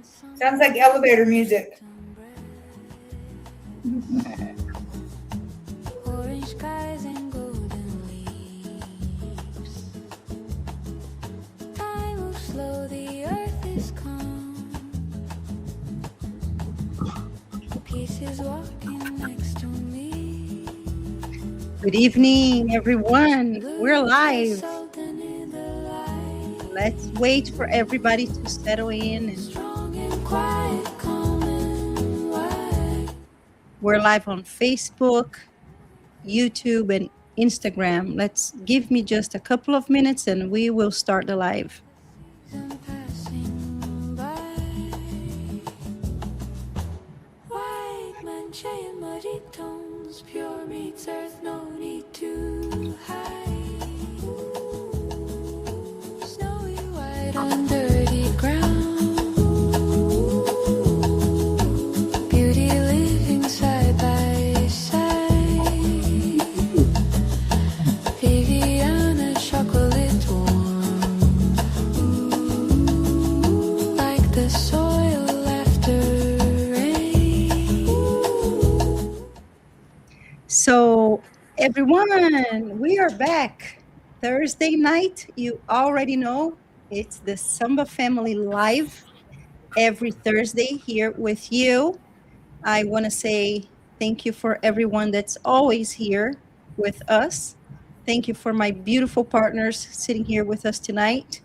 Sounds like elevator music. Orange skies and golden leaves. Time moves slow, the earth is calm. Peace is walking next to me. Good evening, everyone. We're live. Sultan in the light. Let's wait for everybody to settle in. Strong and quiet, calm and wide. We're live on Facebook, YouTube, and Instagram. Let's give me just a couple of minutes and we will start the live. And passing by. White mancha and muddy tones, pure meets earth, no need to hide. Snowy white on dirty ground. Beauty living side by side. Viviana chocolate warm. Like the soil after rain. So, everyone, we are back. Thursday night, you already know, it's the Samba Family Live every Thursday here with you. I want to say thank you for everyone that's always here with us. Thank you for my beautiful partners sitting here with us tonight,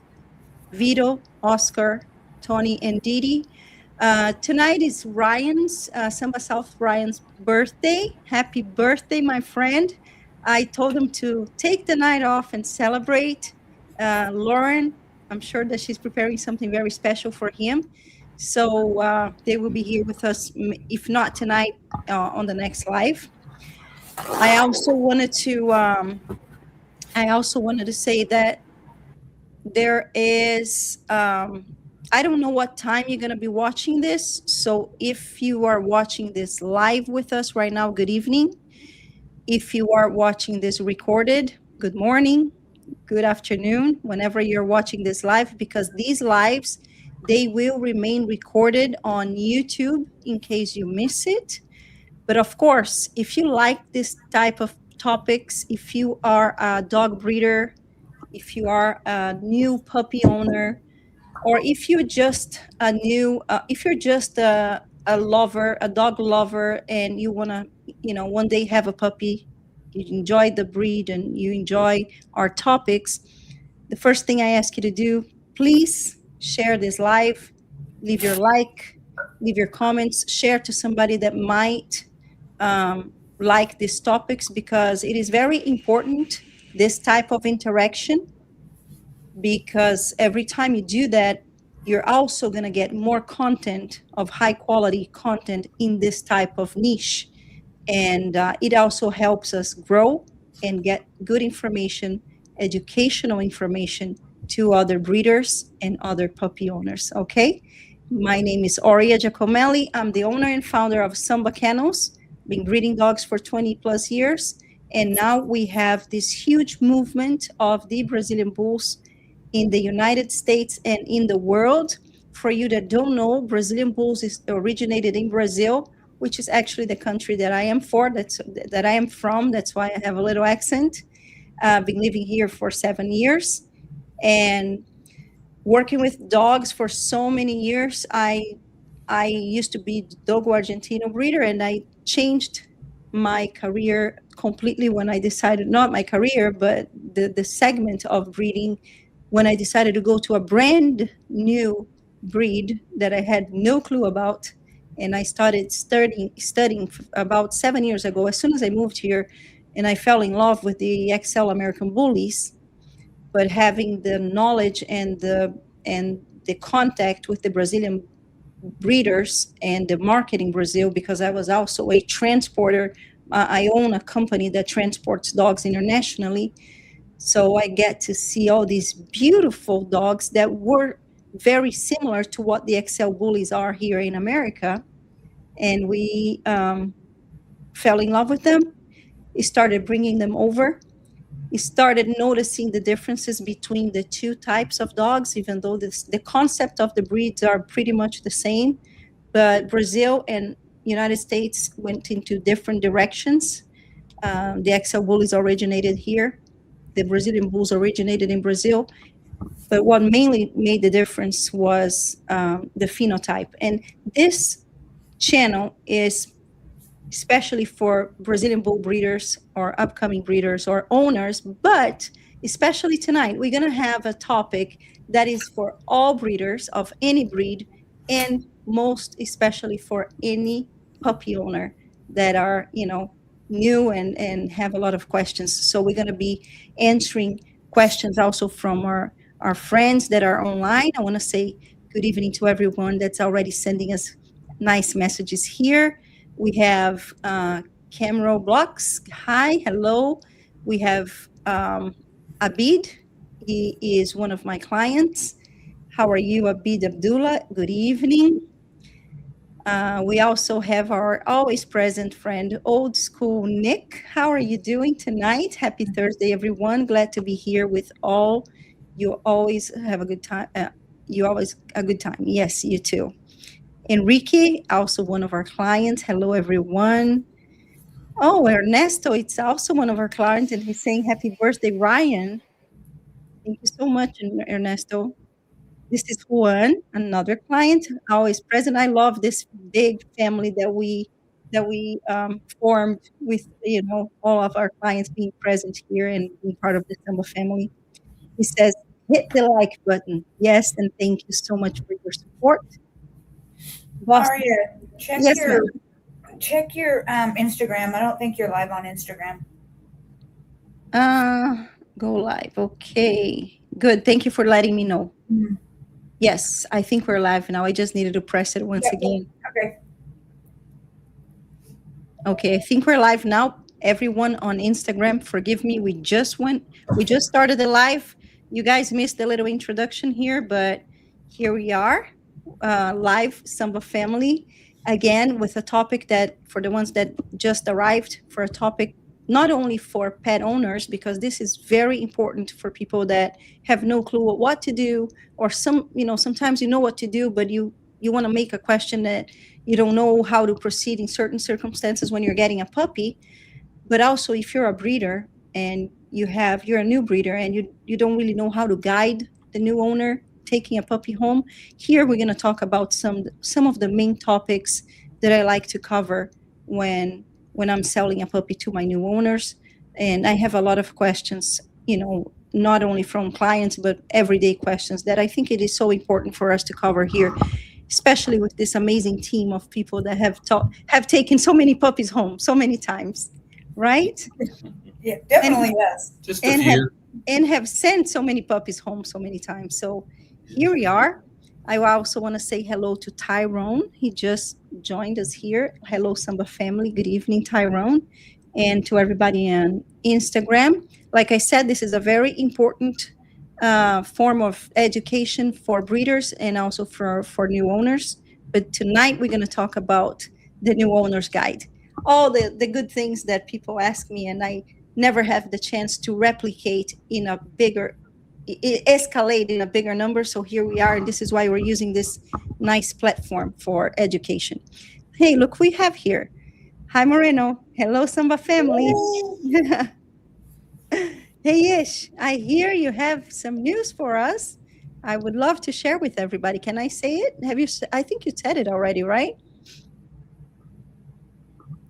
Vito, Oscar, Tony, and Didi. Tonight is Ryan's, Samba South Ryan's birthday. Happy birthday, my friend. I told him to take the night off and celebrate. Lauren, I'm sure that she's preparing something very special for him. So they will be here with us, if not tonight, on the next live. I also wanted to say that there is, I don't know what time you're going to be watching this. So if you are watching this live with us right now, good evening. If you are watching this recorded, good morning, good afternoon, whenever you're watching this live, because these lives, they will remain recorded on YouTube in case you miss it. But of course, if you like this type of topics, if you are a dog breeder, if you are a new puppy owner, or if you're just a lover, a dog lover, and you want to, one day have a puppy, you enjoy the breed and you enjoy our topics, the first thing I ask you to do, please share this live, leave your like, leave your comments, share to somebody that might like these topics, because it is very important, this type of interaction, because every time you do that, you're also going to get more content of high quality content in this type of niche. And it also helps us grow and get good information, educational information to other breeders and other puppy owners. Okay. My name is Aurea Giacomelli. I'm the owner and founder of Samba Kennels, been breeding dogs for 20 plus years. And now we have this huge movement of the Brazilian bulls in the United States and in the world. For you that don't know, Brazilian bulls is originated in Brazil, which is actually the country that I am from. That's why I have a little accent. I've been living here for 7 years and working with dogs for so many years. I used to be Dogo Argentino breeder, and I changed my career completely when I decided, not my career, but the segment of breeding, when I decided to go to a brand new breed that I had no clue about. And I started studying about 7 years ago, as soon as I moved here, and I fell in love with the XL American Bullies. But having the knowledge and the contact with the Brazilian breeders and the market in Brazil, because I was also a transporter. I own a company that transports dogs internationally. So I get to see all these beautiful dogs that were very similar to what the XL Bullies are here in America. And we fell in love with them. We started bringing them over. started noticing the differences between the two types of dogs, even though the concept of the breeds are pretty much the same. But Brazil and United States went into different directions. The XL Bullies originated here. The Brazilian Bulls originated in Brazil. But what mainly made the difference was the phenotype. And this channel is especially for Brazilian bull breeders or upcoming breeders or owners. But especially tonight, we're going to have a topic that is for all breeders of any breed, and most especially for any puppy owner that are, new and have a lot of questions. So we're going to be answering questions also from our friends that are online. I want to say good evening to everyone that's already sending us nice messages here. We have Camero Blocks. Hi, hello. We have Abid. He is one of my clients. How are you, Abid Abdullah? Good evening. We also have our always present friend, Old School Nick. How are you doing tonight? Happy Thursday, everyone. Glad to be here with all. You always have a good time. You always a good time. Yes, you too. Enrique, also one of our clients. Hello, everyone. Oh, Ernesto, it's also one of our clients, and he's saying happy birthday, Ryan. Thank you so much, Ernesto. This is Juan, another client, always present. I love this big family that we formed with all of our clients being present here and being part of the Samba family. He says, hit the like button. Yes, and thank you so much for your support. Boston. Aria, check Yes, your ma'am. check your Instagram. I don't think you're live on Instagram. Go live. Okay. Good. Thank you for letting me know. Mhm. Yes, I think we're live now. I just needed to press it once Yep. again. Okay. Okay, I think we're live now. Everyone on Instagram, forgive me. We just started the live. You guys missed a little introduction here, but here we are, live Samba family again with a topic that for the ones that just arrived, for a topic not only for pet owners, because this is very important for people that have no clue what to do, or sometimes you know what to do, but you want to make a question that you don't know how to proceed in certain circumstances when you're getting a puppy. But also if you're a breeder and you're a new breeder and you don't really know how to guide the new owner taking a puppy home, here we're going to talk about some of the main topics that I like to cover when I'm selling a puppy to my new owners. And I have a lot of questions, not only from clients but everyday questions that I think it is so important for us to cover here, especially with this amazing team of people that have taken so many puppies home so many times, right? Yeah, definitely yes. Just a And few. have sent so many puppies home so many times. So here we are. I also want to say hello to Tyrone. He just joined us here. Hello, Samba family. Good evening, Tyrone. And to everybody on Instagram. Like I said, this is a very important form of education for breeders and also for new owners. But tonight we're going to talk about the new owner's guide. All the good things that people ask me, and I never have the chance to replicate in a bigger escalate in a bigger number. So here we are, and this is why we're using this nice platform for education. Hey, look, we have here. Hi, Moreno. Hello, Samba family. Hey, Ish, I hear you have some news for us. I would love to share with everybody. Can I say it? I think you said it already, right?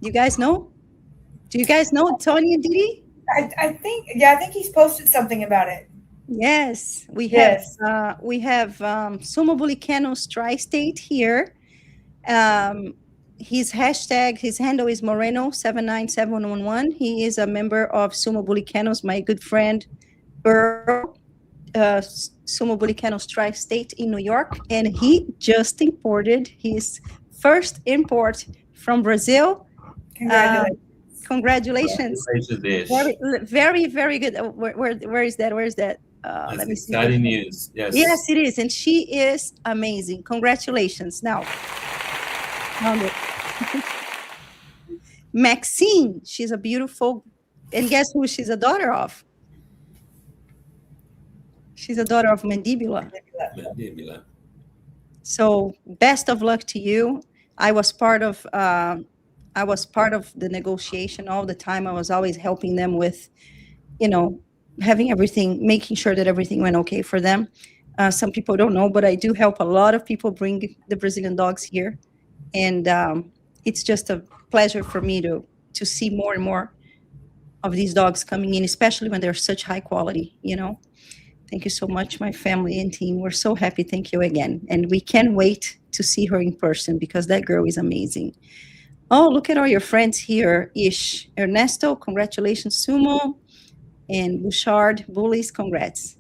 You guys know? Do you guys know Tony and Didi? I think he's posted something about it. Yes, Yes. we have Sumo Bully Kennels Tri-State here. His handle is Moreno79711. He is a member of Sumo Bully Kennels, my good friend Burrow, Sumo Bully Kennels Tri-State in New York, and he just imported his first import from Brazil. Congratulations. Congratulations. Congratulations, Ish. Very, very good. Where is that? Where is that? That's Let me see. exciting news. Yes. Yes, it is. And she is amazing. Congratulations. Now, found it. Maxine, she's a beautiful, and guess who she's a daughter of? She's a daughter of Mandibula. Mandibula. So best of luck to you. I was part of the negotiation all the time. I was always helping them with, you know, having everything, making sure that everything went okay for them. Some people don't know, but I do help a lot of people bring the Brazilian dogs here, and it's just a pleasure for me to see more and more of these dogs coming in, especially when they're such high quality. You know, thank you so much, my family and team. We're so happy. Thank you again, and we can't wait to see her in person because that girl is amazing. Oh, look at all your friends here. Ish, Ernesto, congratulations, Sumo, and Bouchard, Bullies, congrats.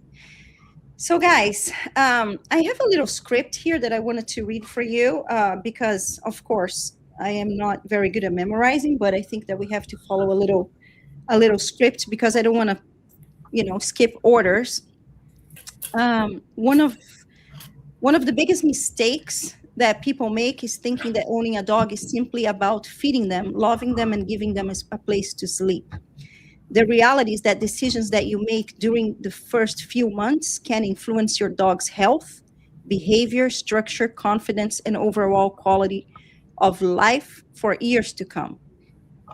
So, guys, I have a little script here that I wanted to read for you because, of course, I am not very good at memorizing, but I think that we have to follow a little script because I don't want to, you know, skip orders. One of the biggest mistakes that people make is thinking that owning a dog is simply about feeding them, loving them, and giving them a place to sleep. The reality is that decisions that you make during the first few months can influence your dog's health, behavior, structure, confidence, and overall quality of life for years to come.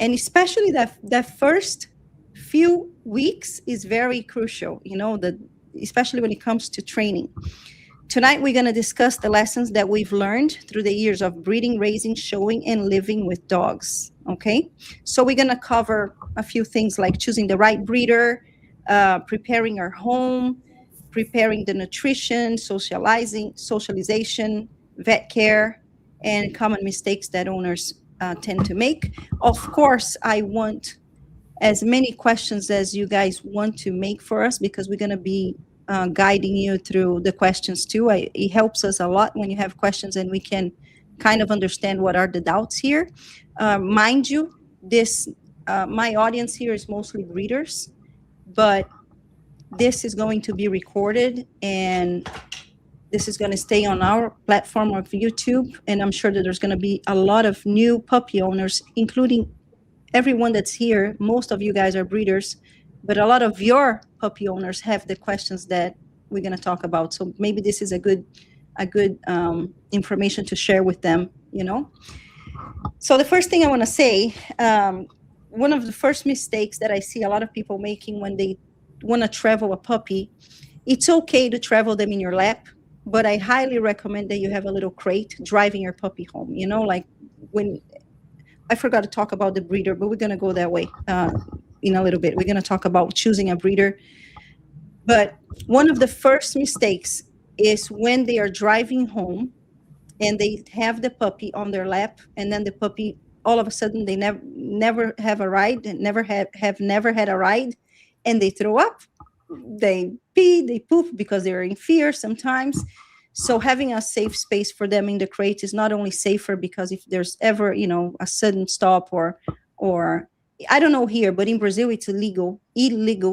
And especially that first few weeks is very crucial, you know, especially when it comes to training. Tonight, we're going to discuss the lessons that we've learned through the years of breeding, raising, showing, and living with dogs. Okay? So we're going to cover a few things like choosing the right breeder, preparing our home, preparing the nutrition, socialization, vet care, and common mistakes that owners tend to make. Of course, I want as many questions as you guys want to make for us because we're going to be guiding you through the questions too. It helps us a lot when you have questions and we can kind of understand what are the doubts here. Mind you, my audience here is mostly breeders, but this is going to be recorded and this is going to stay on our platform of YouTube. And I'm sure that there's going to be a lot of new puppy owners, including everyone that's here. Most of you guys are breeders, but a lot of your puppy owners have the questions that we're going to talk about. So maybe this is a good information to share with them, you know. So the first thing I want to say, one of the first mistakes that I see a lot of people making when they want to travel a puppy, it's okay to travel them in your lap, but I highly recommend that you have a little crate driving your puppy home, you know, like when I forgot to talk about the breeder, but we're going to go that way in a little bit. We're going to talk about choosing a breeder. But one of the first mistakes is when they are driving home and they have the puppy on their lap, and then the puppy, all of a sudden, they never have a ride, and have never had a ride, and they throw up, they pee, they poop because they're in fear sometimes. So having a safe space for them in the crate is not only safer because if there's ever, you know, a sudden stop or I don't know here, but in Brazil, it's illegal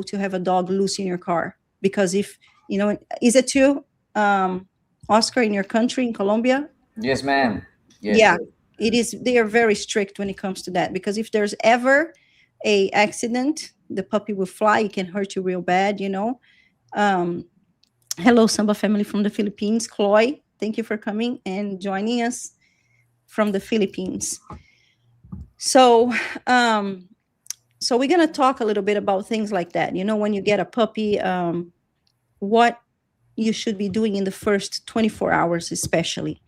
to have a dog loose in your car because if, you know, is it too, Oscar, in your country, in Colombia? Yes, ma'am. Yes. Yeah, it is. They are very strict when it comes to that because if there's ever a accident, the puppy will fly. It can hurt you real bad, you know. Hello, Samba family from the Philippines. Chloe, thank you for coming and joining us from the Philippines. So, so we're going to talk a little bit about things like that. You know, when you get a puppy, what you should be doing in the first 24 hours, especially.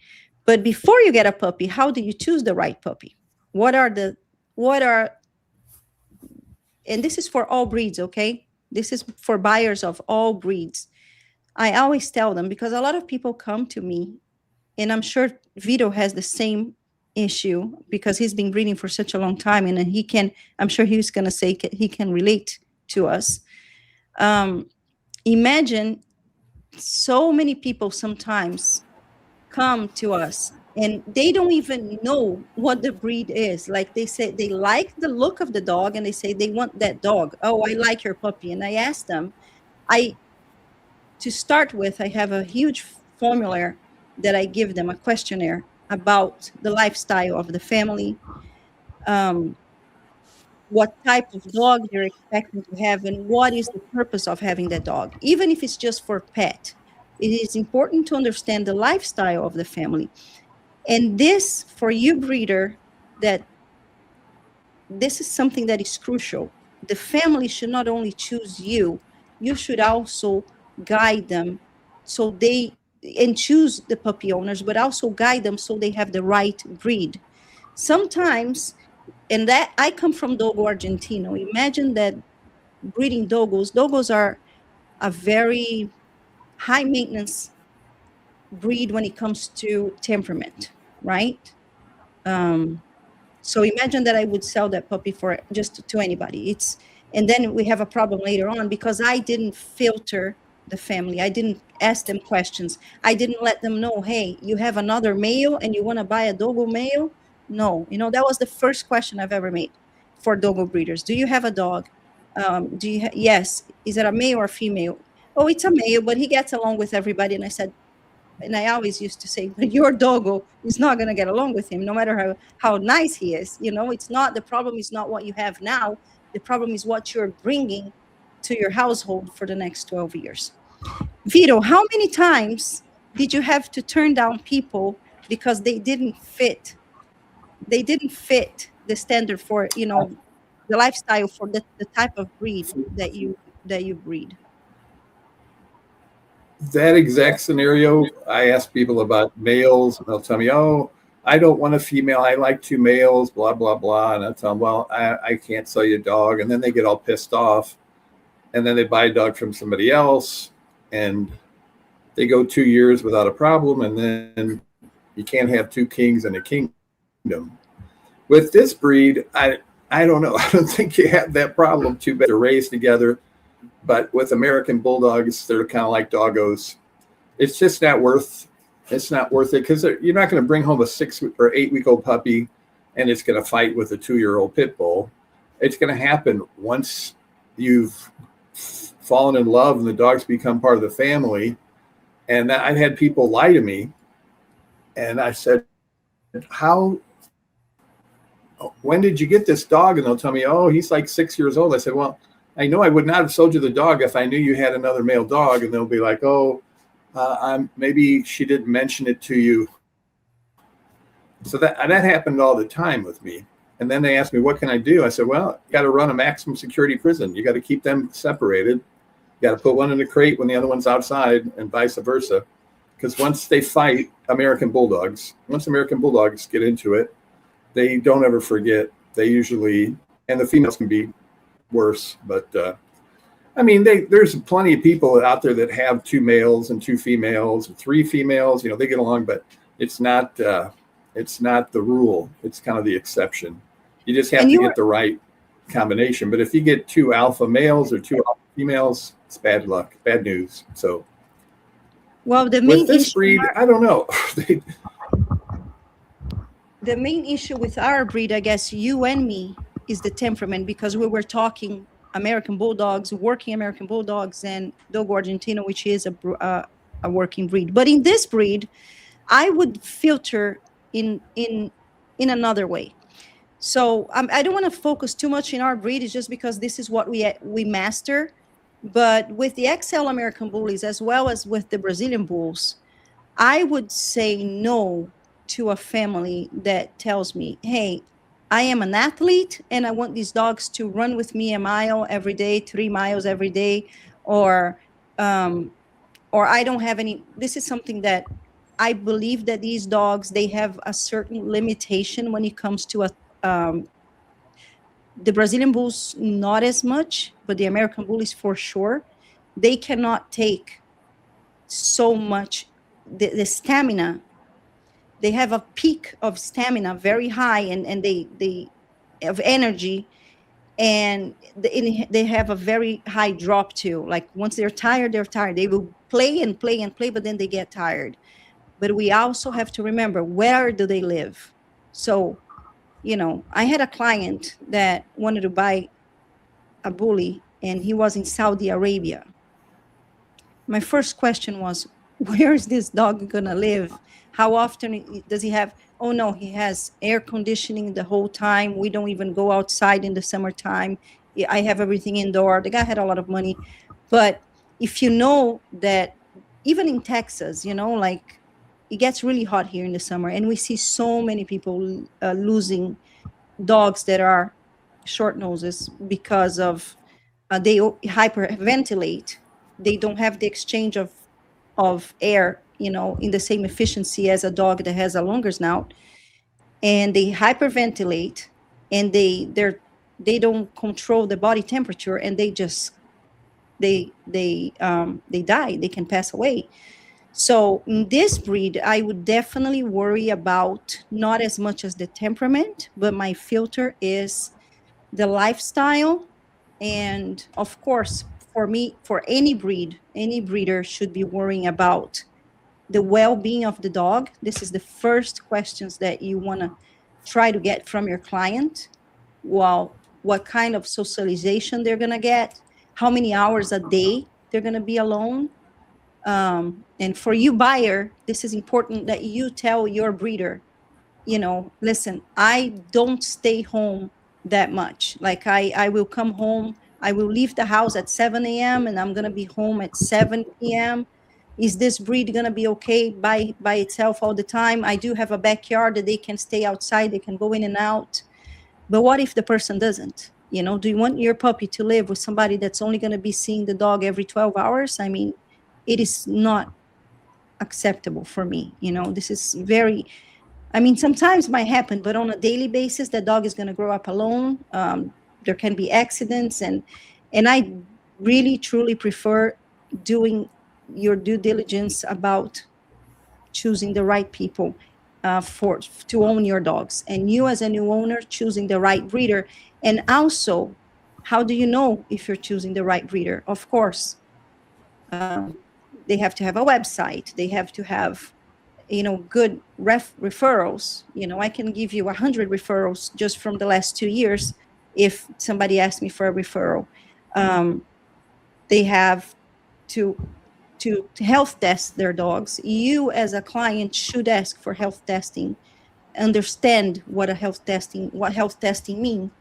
But before you get a puppy, how do you choose the right puppy? And this is for all breeds, okay? This is for buyers of all breeds. I always tell them because a lot of people come to me, and I'm sure Vito has the same issue because he's been breeding for such a long time, and I'm sure he's going to say he can relate to us. Imagine so many people sometimes come to us and they don't even know what the breed is. Like they say they like the look of the dog and they say they want that dog. Oh, I like your puppy. And I ask them, to start with, I have a huge formula that I give them, a questionnaire about the lifestyle of the family, what type of dog they're expecting to have, and what is the purpose of having that dog, even if it's just for pet. It is important to understand the lifestyle of the family. And this, for you, breeder, that this is something that is crucial. The family should not only choose you, you should also guide them so they and choose the puppy owners, but also guide them so they have the right breed. Sometimes, and that I come from Dogo Argentino. Imagine that breeding dogos are a very high maintenance breed when it comes to temperament, right? Um, So imagine that I would sell that puppy for just to anybody. And then we have a problem later on because I didn't filter the family. I didn't ask them questions. I didn't let them know, hey, you have another male and you want to buy a dogo male? No, that was the first question I've ever made for dogo breeders. Do you have a dog? Yes. Is it a male or a female? Oh, it's a male, but he gets along with everybody. And I said, and I always used to say, but your doggo is not going to get along with him, no matter how nice he is. It's not, the problem is not what you have now. The problem is what you're bringing to your household for the next 12 years. Vito, how many times did you have to turn down people because they didn't fit? They didn't fit the standard for, the lifestyle for the type of breed that you breed. That exact scenario, I ask people about males, and they'll tell me, "Oh, I don't want a female. I like two males." Blah blah blah, and I tell them, "Well, I can't sell you a dog," and then they get all pissed off, and then they buy a dog from somebody else, and they go 2 years without a problem, and then you can't have two kings in a kingdom. With this breed, I don't know. I don't think you have that problem. Too bad they're raised together. But with American Bulldogs, they're kind of like doggos. It's just not worth. It's not worth it because you're not going to bring home a 6 or 8 week old puppy, and it's going to fight with a 2-year-old pit bull. It's going to happen once you've fallen in love and the dogs become part of the family. And I've had people lie to me, and I said, "How? When did you get this dog?" And they'll tell me, "Oh, he's like 6 years old." I said, "Well, I know I would not have sold you the dog if I knew you had another male dog." And they'll be like, "Oh, maybe she didn't mention it to you." So that happened all the time with me. And then they asked me, "What can I do?" I said, "Well, you got to run a maximum security prison. You got to keep them separated. You got to put one in a crate when the other one's outside, and vice versa. Because once they fight once American Bulldogs get into it, they don't ever forget. They usually, and the females can be worse, but I mean, there's plenty of people out there that have 2 males and 2 females, 3 females. They get along, but it's not the rule. It's kind of the exception. You just have to get the right combination. But if you get 2 alpha males or 2 alpha females, it's bad luck, bad news. So, well, the main with this breed, I don't know. The main issue with our breed, I guess, you and me, is the temperament, because we were talking American Bulldogs, working American Bulldogs, and Dogo Argentino, which is a working breed. But in this breed, I would filter in another way. So I don't want to focus too much in our breed. It's just because this is what we master. But with the XL American Bullies, as well as with the Brazilian Bulls, I would say no to a family that tells me, hey, I am an athlete and I want these dogs to run with me a mile every day, 3 miles every day, or I don't have any. This is something that I believe that these dogs, they have a certain limitation when it comes to the Brazilian Bulls, not as much, but the American Bullies for sure. They cannot take so much, the stamina. They have a peak of stamina very high, and they have energy, and they have a very high drop too. Like once they're tired, they're tired. They will play and play and play, but then they get tired. But we also have to remember, where do they live? So, I had a client that wanted to buy a bully, and he was in Saudi Arabia. My first question was, where is this dog gonna live? How often does he have? Oh no, he has air conditioning the whole time. We don't even go outside in the summertime. I have everything indoor. The guy had a lot of money. But if you know that even in Texas, like it gets really hot here in the summer, and we see so many people losing dogs that are short noses because of they hyperventilate. They don't have the exchange of air, in the same efficiency as a dog that has a longer snout, and they hyperventilate, and they don't control the body temperature, and they die. They can pass away. So in this breed, I would definitely worry about not as much as the temperament, but my filter is the lifestyle. And of course, for me, for any breed, any breeder should be worrying about the well-being of the dog. This is the first questions that you want to try to get from your client. Well, what kind of socialization they're going to get, how many hours a day they're going to be alone. And for you buyer, this is important that you tell your breeder, listen, I don't stay home that much. Like I will come home, I will leave the house at 7 a.m. and I'm going to be home at 7 p.m. Is this breed going to be okay by itself all the time? I do have a backyard that they can stay outside, they can go in and out. But what if the person doesn't? Do you want your puppy to live with somebody that's only going to be seeing the dog every 12 hours? I mean, it is not acceptable for me. This is very, I mean, sometimes might happen, but on a daily basis, the dog is going to grow up alone. There can be accidents, and I really truly prefer doing your due diligence about choosing the right people to own your dogs, and you as a new owner choosing the right breeder. And also, how do you know if you're choosing the right breeder? Of course, they have to have a website. They have to have good referrals. I can give you 100 referrals just from the last 2 years if somebody asks me for a referral. They have to health test their dogs. You as a client should ask for health testing, understand what health testing mean.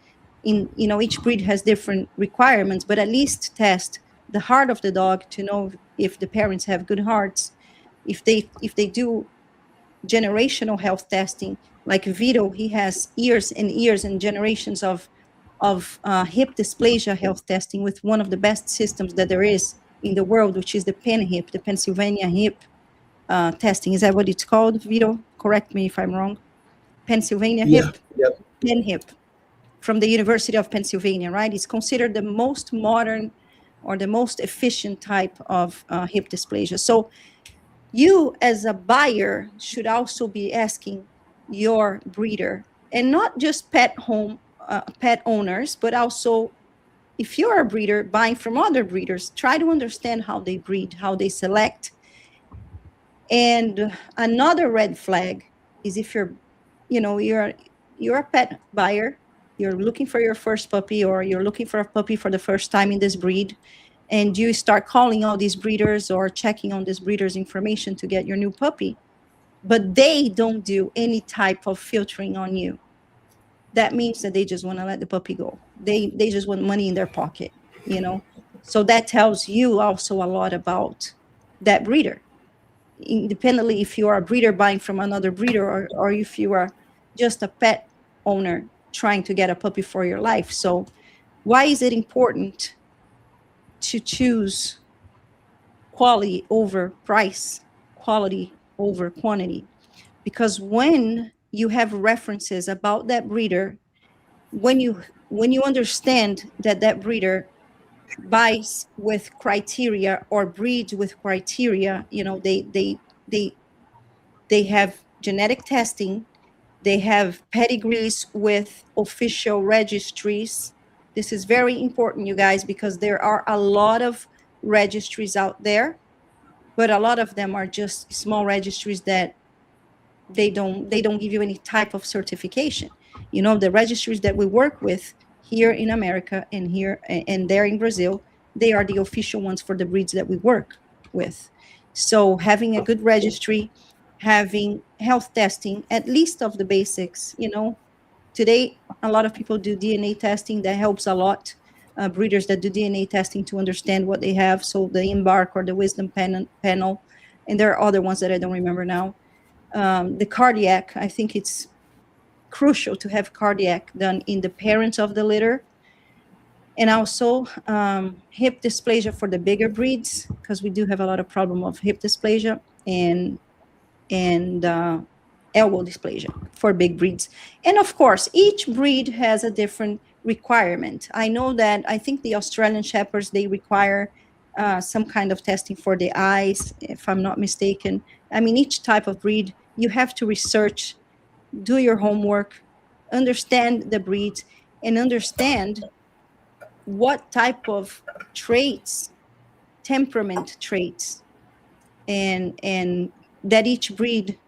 Each breed has different requirements, but at least test the heart of the dog to know if the parents have good hearts. If they do generational health testing, like Vito, he has years and years and generations of hip dysplasia health testing with one of the best systems that there is in the world, which is the PenHip, the Pennsylvania hip testing. Is that what it's called, Vito? Correct me if I'm wrong. Pennsylvania hip, Yep. PenHip, from the University of Pennsylvania, right? It's considered the most modern or the most efficient type of hip dysplasia. So you as a buyer should also be asking your breeder, and not just pet owners, but also if you're a breeder buying from other breeders, try to understand how they breed, how they select. And another red flag is if you're a pet buyer, you're looking for your first puppy, or you're looking for a puppy for the first time in this breed, and you start calling all these breeders or checking on this breeder's information to get your new puppy, but they don't do any type of filtering on you. That means that they just want to let the puppy go. They just want money in their pocket, So that tells you also a lot about that breeder. Independently if you are a breeder buying from another breeder, or if you are just a pet owner trying to get a puppy for your life. So why is it important to choose quality over price, quality over quantity? Because when you have references about that breeder, when you understand that breeder buys with criteria or breeds with criteria, they have genetic testing, they have pedigrees with official registries. This is very important, you guys, because there are a lot of registries out there, but a lot of them are just small registries that they don't give you any type of certification. The registries that we work with here in America and here and there in Brazil, they are the official ones for the breeds that we work with. So having a good registry, having health testing, at least of the basics. Today, a lot of people do DNA testing. That helps a lot. Breeders that do DNA testing to understand what they have. So the Embark or the Wisdom panel, and there are other ones that I don't remember now. The cardiac, I think it's crucial to have cardiac done in the parents of the litter. And also hip dysplasia for the bigger breeds, because we do have a lot of problem of hip dysplasia and elbow dysplasia for big breeds. And of course, each breed has a different requirement. I know that I think the Australian Shepherds, they require some kind of testing for the eyes, if I'm not mistaken. I mean, each type of breed, you have to research, do your homework, understand the breeds, and understand what type of traits, temperament traits, and that each breed,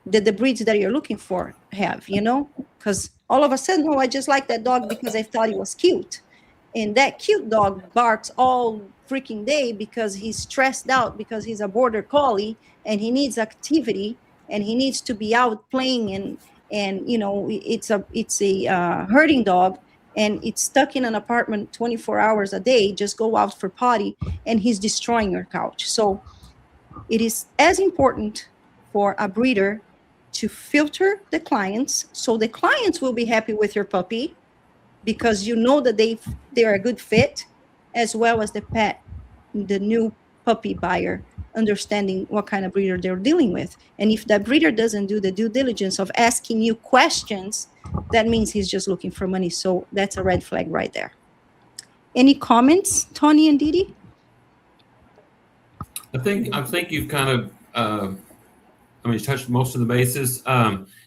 that the breeds that you're looking for have, because all of a sudden, I just like that dog because I thought he was cute. And that cute dog barks all freaking day because he's stressed out, because he's a border collie and he needs activity and he needs to be out playing, and it's a herding dog, and it's stuck in an apartment 24 hours a day, just go out for potty, and he's destroying your couch. So it is as important for a breeder to filter the clients, so the clients will be happy with your puppy because that they're a good fit, as well as the new puppy buyer, understanding what kind of breeder they're dealing with. And if that breeder doesn't do the due diligence of asking you questions, that means he's just looking for money. So that's a red flag right there. Any comments, Tony and Didi? I think you've kind of touched most of the bases.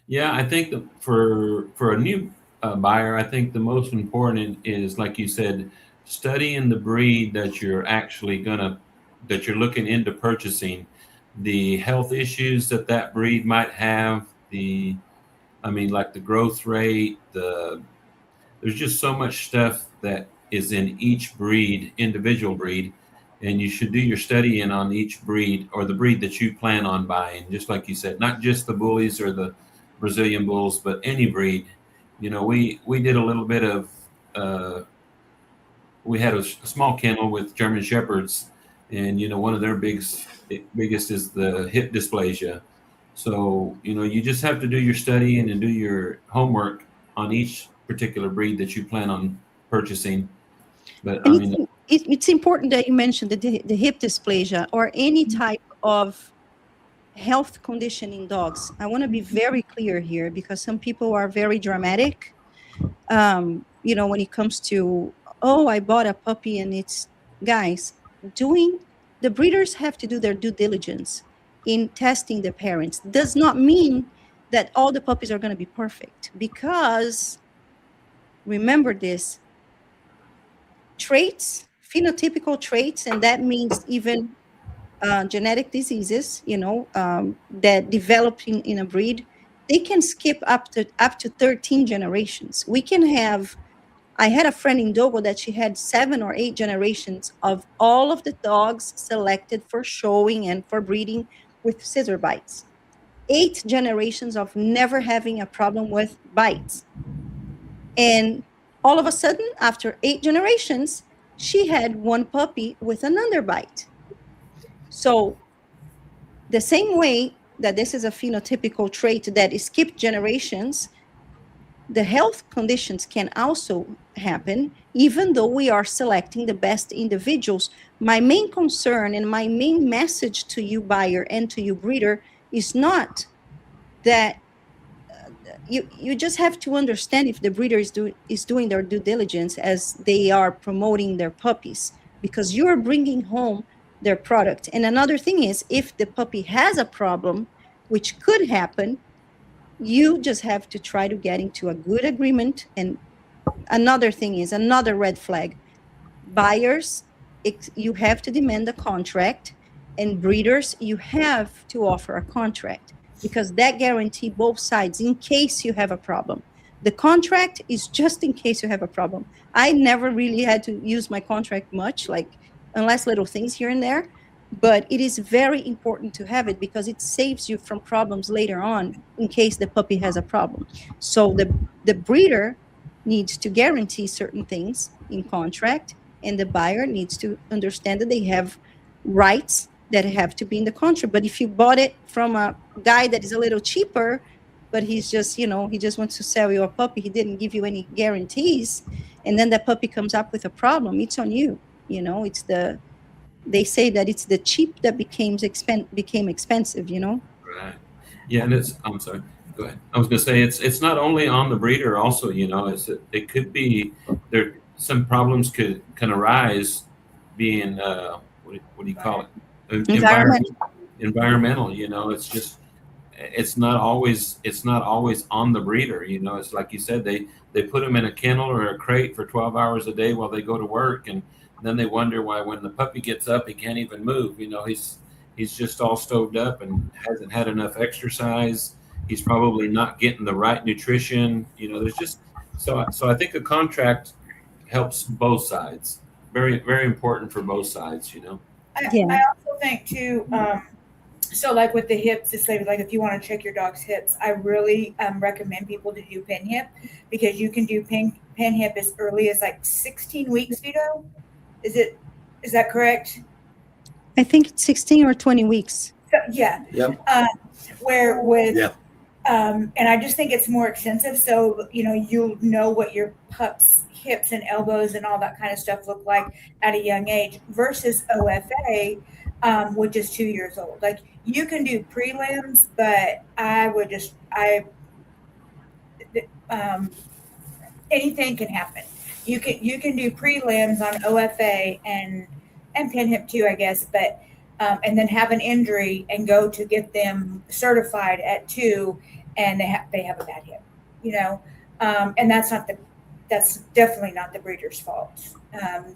Yeah, I think that for a new buyer, I think the most important is, like you said, studying the breed that you're looking into purchasing, the health issues that breed might have, like the growth rate, there's just so much stuff that is in each individual breed. And you should do your studying on each breed, or the breed that you plan on buying. Just like you said, not just the bullies or the Brazilian bulls, but any breed. We did a little bit of, we had a small kennel with German Shepherds, and, one of their biggest is the hip dysplasia. So, you just have to do your studying and do your homework on each particular breed that you plan on purchasing. But it's important that you mentioned the hip dysplasia or any type of health condition in dogs. I want to be very clear here, because some people are very dramatic. When it comes to, I bought a puppy, and it's, guys, the breeders have to do their due diligence in testing the parents. Does not mean that all the puppies are going to be perfect, because remember this, traits, phenotypical traits, and that means even genetic diseases, that develop in a breed, they can skip up to 13 generations. I had a friend in Dogo that she had 7 or 8 generations of all of the dogs selected for showing and for breeding with scissor bites. 8 generations of never having a problem with bites. And all of a sudden, after 8 generations, she had 1 puppy with an underbite. So the same way that this is a phenotypical trait that skipped generations, the health conditions can also happen, even though we are selecting the best individuals. My main concern and my main message to you buyer and to you breeder is not that you just have to understand if the breeder is doing their due diligence as they are promoting their puppies, because you're bringing home their product. And another thing is, if the puppy has a problem, which could happen, you just have to try to get into a good agreement. And another thing is, another red flag, buyers, you have to demand a contract, and breeders, you have to offer a contract, because that guarantees both sides in case you have a problem. The contract is just in case you have a problem. I never really had to use my contract much, unless little things here and there. but it is very important to have it because it saves you from problems later on in case the puppy has a problem. So the breeder needs to guarantee certain things in contract, and the buyer needs to understand that they have rights that have to be in the contract. But if you bought it from a guy that is a little cheaper, but he's just, he just wants to sell you a puppy, he didn't give you any guarantees, and then that puppy comes up with a problem, it's on you. It's they say that it's the cheap that became expensive. Right. Yeah, and I'm sorry. Go ahead. I was going to say it's not only on the breeder. Also, it could be there. Some problems can arise, being what do you call it? Environmental. It's not always on the breeder. It's like you said, they put them in a kennel or a crate for 12 hours a day while they go to work, and then they wonder why when the puppy gets up he can't even move. He's just all stoved up and hasn't had enough exercise. He's probably not getting the right nutrition. There's just so I think a contract helps both sides. Very, very important for both sides. I also think too. So like with the hips, it's like if you want to check your dog's hips, I really recommend people to do pin hip, because you can do pin hip as early as like 16 weeks. Vito, is that correct? I think it's 16 or 20 weeks. So, yeah. Yep. Where with, Yeah. And I just think it's more extensive. So, you'll know what your pup's hips and elbows and all that kind of stuff look like at a young age versus OFA, which is 2 years old. Like you can do prelims, but anything can happen. You can do prelims on OFA and pin hip too, I guess, but and then have an injury and go to get them certified at 2, and they have a bad hip, and that's definitely not the breeder's fault,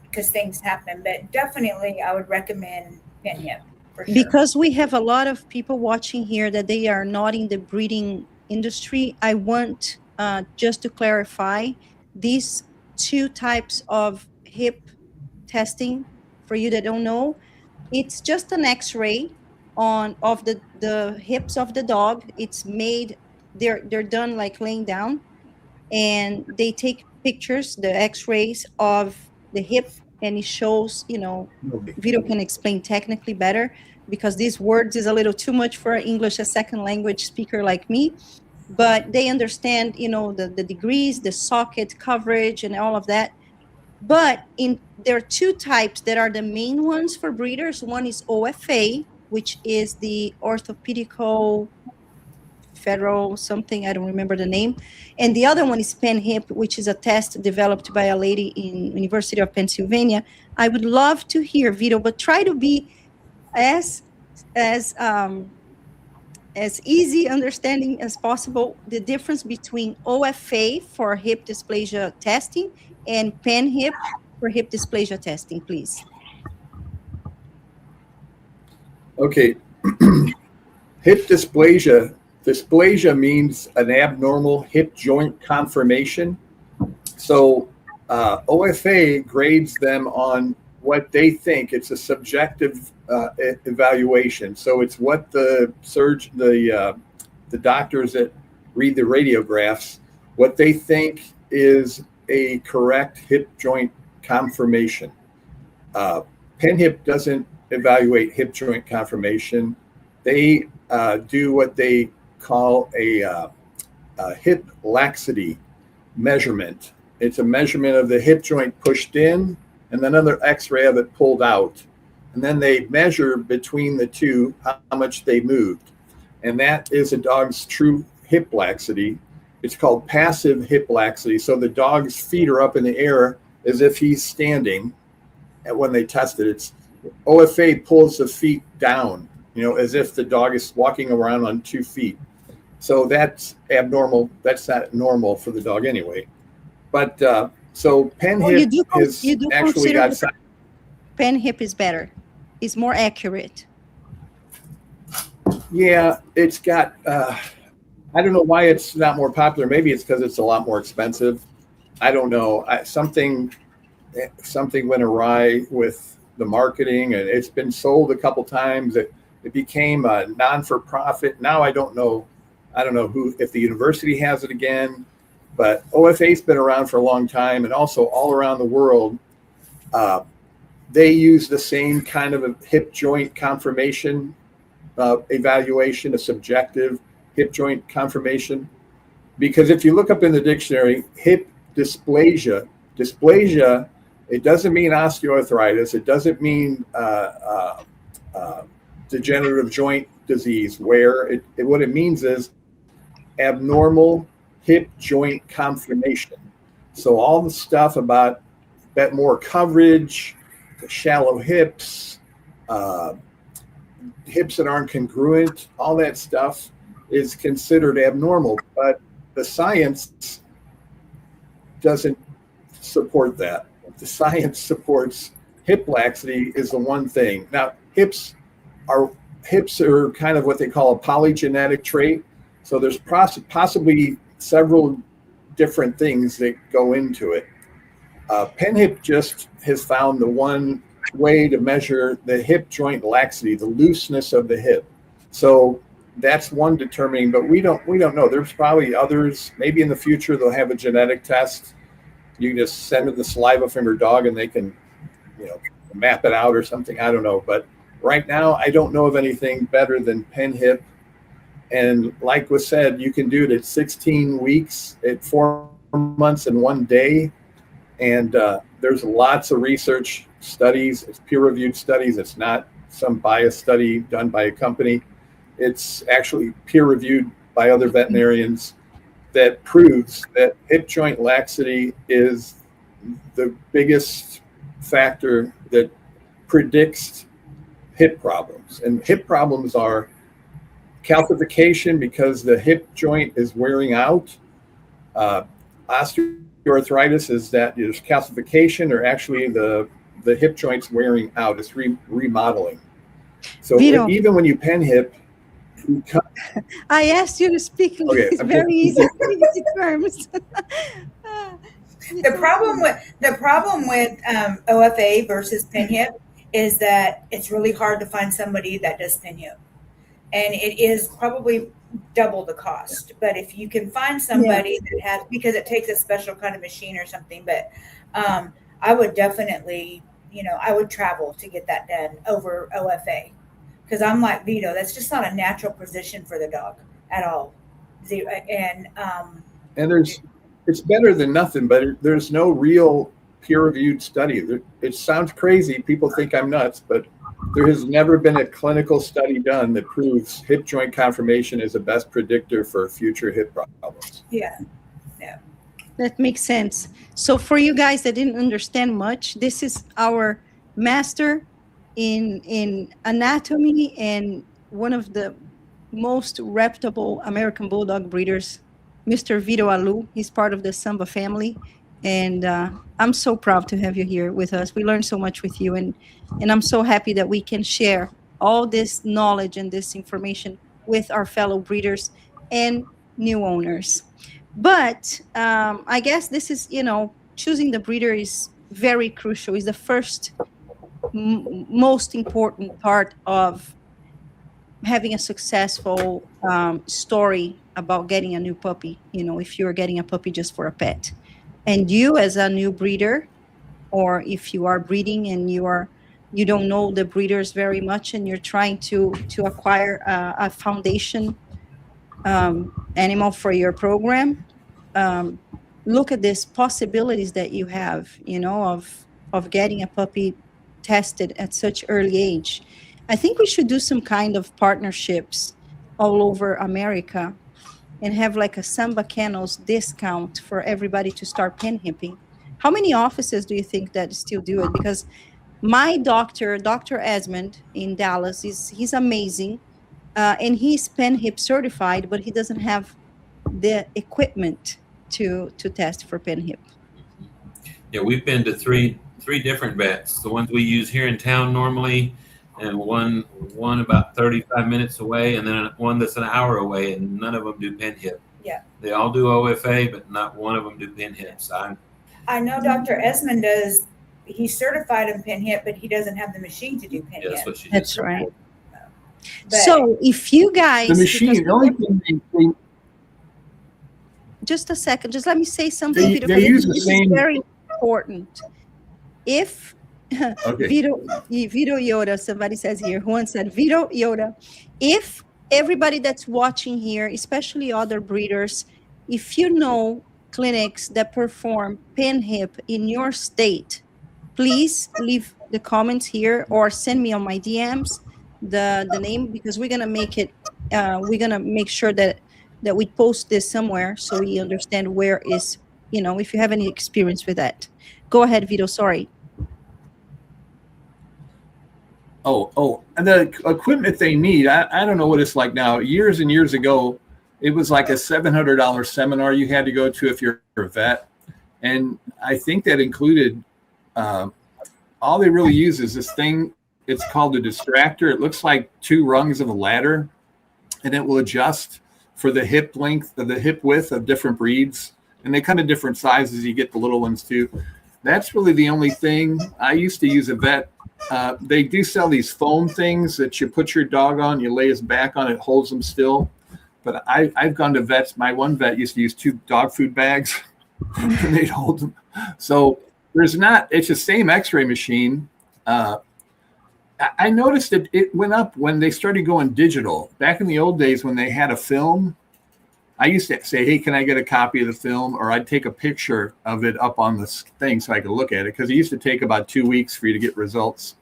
because things happen. But definitely, I would recommend pin hip for sure. Because we have a lot of people watching here that they are not in the breeding industry. I want just to clarify these 2 types of hip testing. For you that don't know, it's just an X-ray of the hips of the dog. It's made, they're done like laying down, and they take pictures, the X-rays of the hip, and it shows, Vito can explain technically better, because these words is a little too much for an English as second language speaker like me, but they understand, the degrees, the socket coverage and all of that. But there are 2 types that are the main ones for breeders. One is OFA, which is the orthopedical federal something, I don't remember the name. And the other one is pen hip, which is a test developed by a lady in University of Pennsylvania. I would love to hear, Vito, but try to be as easy understanding as possible the difference between OFA for hip dysplasia testing and pen hip for hip dysplasia testing, please. Okay. Hip dysplasia. Dysplasia means an abnormal hip joint conformation. So OFA grades them on what they think. It's a subjective evaluation. So it's what the doctors that read the radiographs, what they think is a correct hip joint conformation. Pen hip doesn't evaluate hip joint conformation. They do what they call a hip laxity measurement. It's a measurement of the hip joint pushed in and then another x-ray of it pulled out. And then they measure between the two how much they moved. And that is a dog's true hip laxity. It's called passive hip laxity. So the dog's feet are up in the air as if he's standing. And when they test it, it's OFA pulls the feet down, as if the dog is walking around on 2 feet. So that's abnormal. That's not normal for the dog anyway. But so pen hip is actually got. Pen hip is better. It's more accurate. Yeah, it's got. I don't know why it's not more popular. Maybe it's because it's a lot more expensive. I don't know. Something went awry with the marketing, and it's been sold a couple times. It became a non-for-profit. Now I don't know who, if the university has it again, but OFA's been around for a long time, and also all around the world, they use the same kind of a hip joint conformation evaluation, a subjective hip joint conformation. Because if you look up in the dictionary, hip dysplasia, it doesn't mean osteoarthritis. It doesn't mean degenerative joint disease, where what it means is abnormal hip joint conformation. So all the stuff about that more coverage, shallow hips, hips that aren't congruent, all that stuff is considered abnormal. But the science doesn't support that. The science supports hip laxity is the one thing. Now, hips are kind of what they call a polygenetic trait. So there's possibly several different things that go into it. PenHip just has found the one way to measure the hip joint laxity, the looseness of the hip. So that's one determining, but we don't know. There's probably others. Maybe in the future they'll have a genetic test. You can just send them the saliva from your dog and they can, map it out or something. I don't know. But right now, I don't know of anything better than PenHip. And like was said, you can do it at 16 weeks, at 4 months and 1 day. And there's lots of research studies. It's peer-reviewed studies. It's not some biased study done by a company. It's actually peer-reviewed by other veterinarians that proves that hip joint laxity is the biggest factor that predicts hip problems. And hip problems are calcification because the hip joint is wearing out. Osteoarthritis is that there's calcification, or actually the hip joint's wearing out. It's remodeling. So Vito, even when you PenHip, I asked you to speak Okay, very easy terms. The problem with OFA versus PenHip is that it's really hard to find somebody that does PenHip, and it is probably double the cost. But if you can find somebody that has, because it takes a special kind of machine or something, but I would definitely, I would travel to get that done over OFA, because I'm like Vito, that's just not a natural position for the dog at all. And it's better than nothing, but there's no real peer-reviewed study. It sounds crazy. People think I'm nuts, but there has never been a clinical study done that proves hip joint conformation is the best predictor for future hip problems. Yeah. That makes sense. So for you guys that didn't understand much, this is our master in anatomy and one of the most reputable American Bulldog breeders, Mr. Vito Alu. He's part of the Samba family. And I'm so proud to have you here with us. We learned so much with you. And I'm so happy that we can share all this knowledge and this information with our fellow breeders and new owners. But I guess this is, choosing the breeder is very crucial. It's the first most important part of having a successful story about getting a new puppy, if you're getting a puppy just for a pet. And you as a new breeder, or if you are breeding and you don't know the breeders very much and you're trying to acquire a foundation animal for your program, look at these possibilities that you have, of getting a puppy tested at such early age. I think we should do some kind of partnerships all over America and have like a Samba Kennels discount for everybody to start PenHipping. How many offices do you think that still do it? Because my doctor, Dr. Esmond in Dallas, he's amazing. And he's PenHip certified, but he doesn't have the equipment to test for PenHip. Yeah, we've been to three different vets. The ones we use here in town normally, and one about 35 minutes away, and then one that's an hour away, and none of them do PenHip. Yeah. They all do OFA, but not one of them do PenHips. I know Dr. Esmond does. he's certified in pin hip, but he doesn't have the machine to do pin Yeah, that's hip. what she That's just said. right. But So if you guys, The because machine, the only thing just a second, just let me say something, they Vito, because use the this is same. very important. If Okay. Vito Yoda, somebody says here, Juan said, Vito Yoda, if everybody that's watching here, especially other breeders, if you know clinics that perform pin hip in your state, please leave the comments here or send me on my DMs the name, because we're gonna make it. We're gonna make sure that we post this somewhere so we understand where is, if you have any experience with that. Go ahead, Vito. Sorry. Oh, and the equipment they need, I don't know what it's like now. Years and years ago, it was like a $700 seminar you had to go to if you're a vet. And I think that included, all they really use is this thing. It's called a distractor. It looks like two rungs of a ladder, and it will adjust for the hip length, of the hip width of different breeds. And they come in different sizes. You get the little ones too. That's really the only thing. I used to use a vet. They do sell these foam things that you put your dog on, you lay his back on it, holds him still. But I've gone to vets. My one vet used to use 2 dog food bags and they'd hold them. So it's the same x-ray machine. I noticed that it went up when they started going digital. Back in the old days when they had a film, I used to say, hey, can I get a copy of the film? Or I'd take a picture of it up on the thing so I could look at it, because it used to take about 2 weeks for you to get results.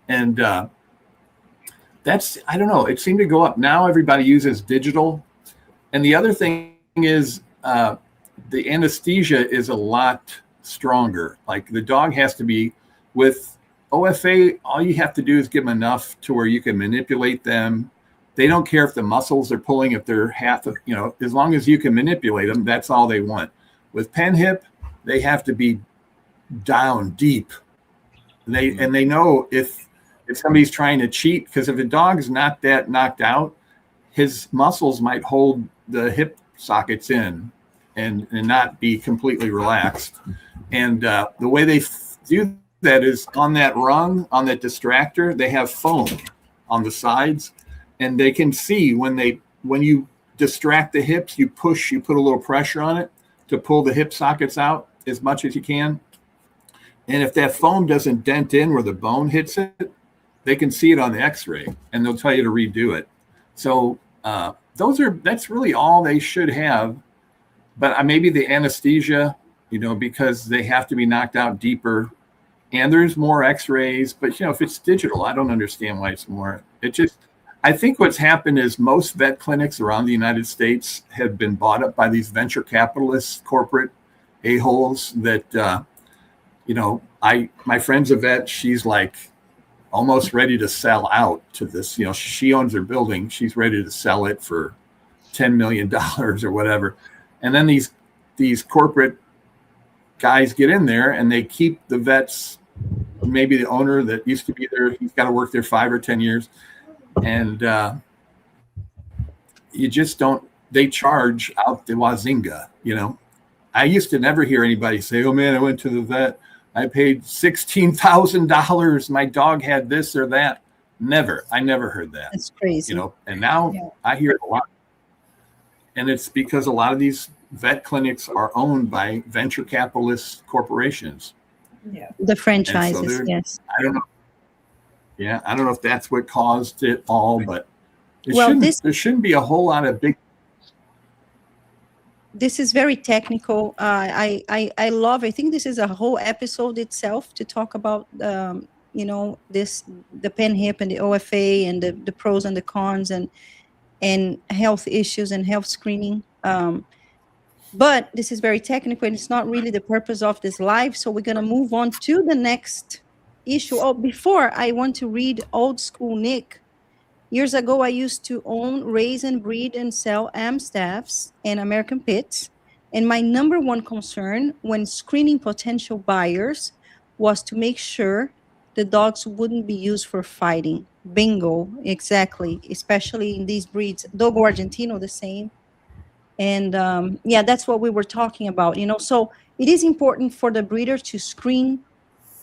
And I don't know, it seemed to go up. Now everybody uses digital. And the other thing is the anesthesia is a lot stronger. Like the dog has to be, with OFA, all you have to do is give them enough to where you can manipulate them. They don't care if the muscles are pulling, if they're half of, as long as you can manipulate them, that's all they want. With pen hip, they have to be down deep. And they know if somebody's trying to cheat, because if a dog's not that knocked out, his muscles might hold the hip sockets in and not be completely relaxed. And the way they do that is on that rung, on that distractor, they have foam on the sides, and they can see when you distract the hips, you put a little pressure on it to pull the hip sockets out as much as you can. And if that foam doesn't dent in where the bone hits it, they can see it on the x-ray, and they'll tell you to redo it. So that's really all they should have. But maybe the anesthesia, because they have to be knocked out deeper, and there's more x-rays. But if it's digital, I don't understand why it's more. I think what's happened is most vet clinics around the United States have been bought up by these venture capitalists, corporate a-holes that, my friend's a vet. She's like almost ready to sell out to this. She owns her building. She's ready to sell it for $10 million or whatever. And then these corporate guys get in there and they keep the vets, maybe the owner that used to be there, he's got to work there 5 or 10 years. And you just don't, they charge out the wazinga, I used to never hear anybody say, oh man, I went to the vet, I paid $16,000, my dog had this or that. I never heard that. That's crazy. And now I hear it a lot. And it's because a lot of these vet clinics are owned by venture capitalist corporations. Yeah. The franchises, yes. I don't know. Yeah, I don't know if that's what caused it all, but there shouldn't be a whole lot of big. This is very technical. I think this is a whole episode itself to talk about, the pen hip and the OFA and the pros and the cons and health issues and health screening. But this is very technical, and it's not really the purpose of this live. So we're going to move on to the next issue. Oh, before, I want to read old school Nick. Years ago, I used to own, raise, and breed and sell Amstaffs and American Pits. And my number one concern when screening potential buyers was to make sure the dogs wouldn't be used for fighting. Bingo, exactly, especially in these breeds. Dogo Argentino, the same. And that's what we were talking about, So it is important for the breeder to screen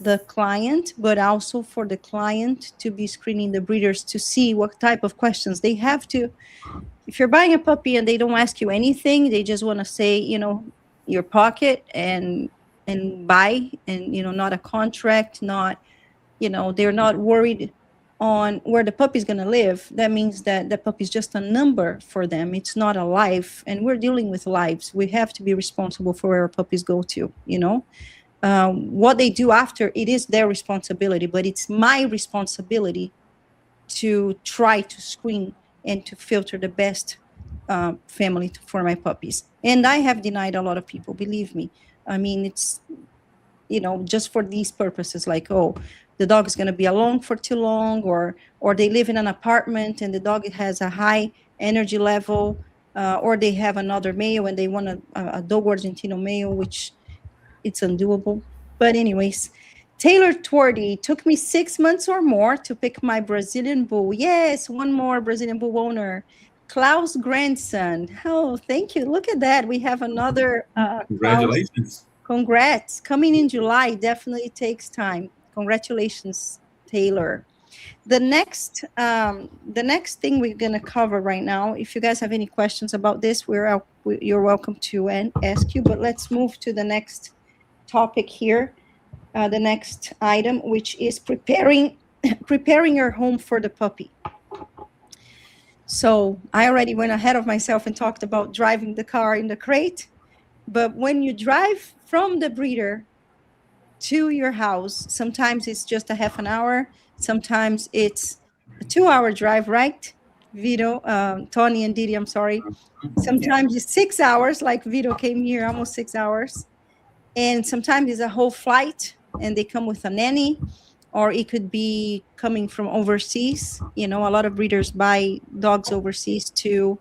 the client, but also for the client to be screening the breeders to see what type of questions they have to. If you're buying a puppy and they don't ask you anything, they just want to say, your pocket and buy, and not a contract, not, they're not worried on where the puppy's going to live. That means that the puppy's just a number for them. It's not a life, and we're dealing with lives. We have to be responsible for where our puppies go to. What they do after, it is their responsibility, but it's my responsibility to try to screen and to filter the best family for my puppies. And I have denied a lot of people, believe me. I mean, it's, just for these purposes, like, oh, the dog is going to be alone for too long, or they live in an apartment and the dog has a high energy level, or they have another male and they want a Dogo Argentino male, which it's undoable. But anyways, Taylor Twardy, took me 6 months or more to pick my Brazilian bull. Yes, one more Brazilian bull owner. Klaus' grandson. Oh, thank you. Look at that. We have another Congratulations. Klaus. Congrats. Coming in July definitely takes time. Congratulations, Taylor. The next thing we're going to cover right now, if you guys have any questions about this, you're welcome to ask you, but let's move to the next topic here, the next item, which is preparing your home for the puppy. So I already went ahead of myself and talked about driving the car in the crate, but when you drive from the breeder to your house, sometimes it's just a half an hour, sometimes it's a 2-hour drive, right, Vito, Tony and Didi, I'm sorry. Sometimes it's 6 hours, like Vito came here, almost 6 hours. And sometimes it's a whole flight and they come with a nanny, or it could be coming from overseas. A lot of breeders buy dogs overseas to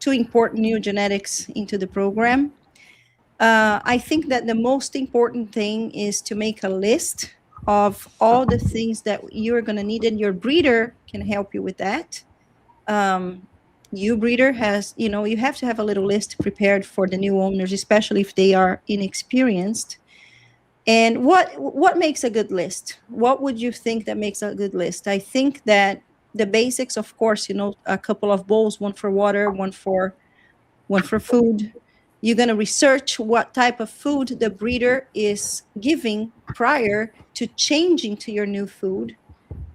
import new genetics into the program. I think that the most important thing is to make a list of all the things that you're going to need, and your breeder can help you with that. You breeder has, you have to have a little list prepared for the new owners, especially if they are inexperienced. And what makes a good list? What would you think that makes a good list? I think that the basics, of course, a couple of bowls, one for water, one for food. You're going to research what type of food the breeder is giving prior to changing to your new food,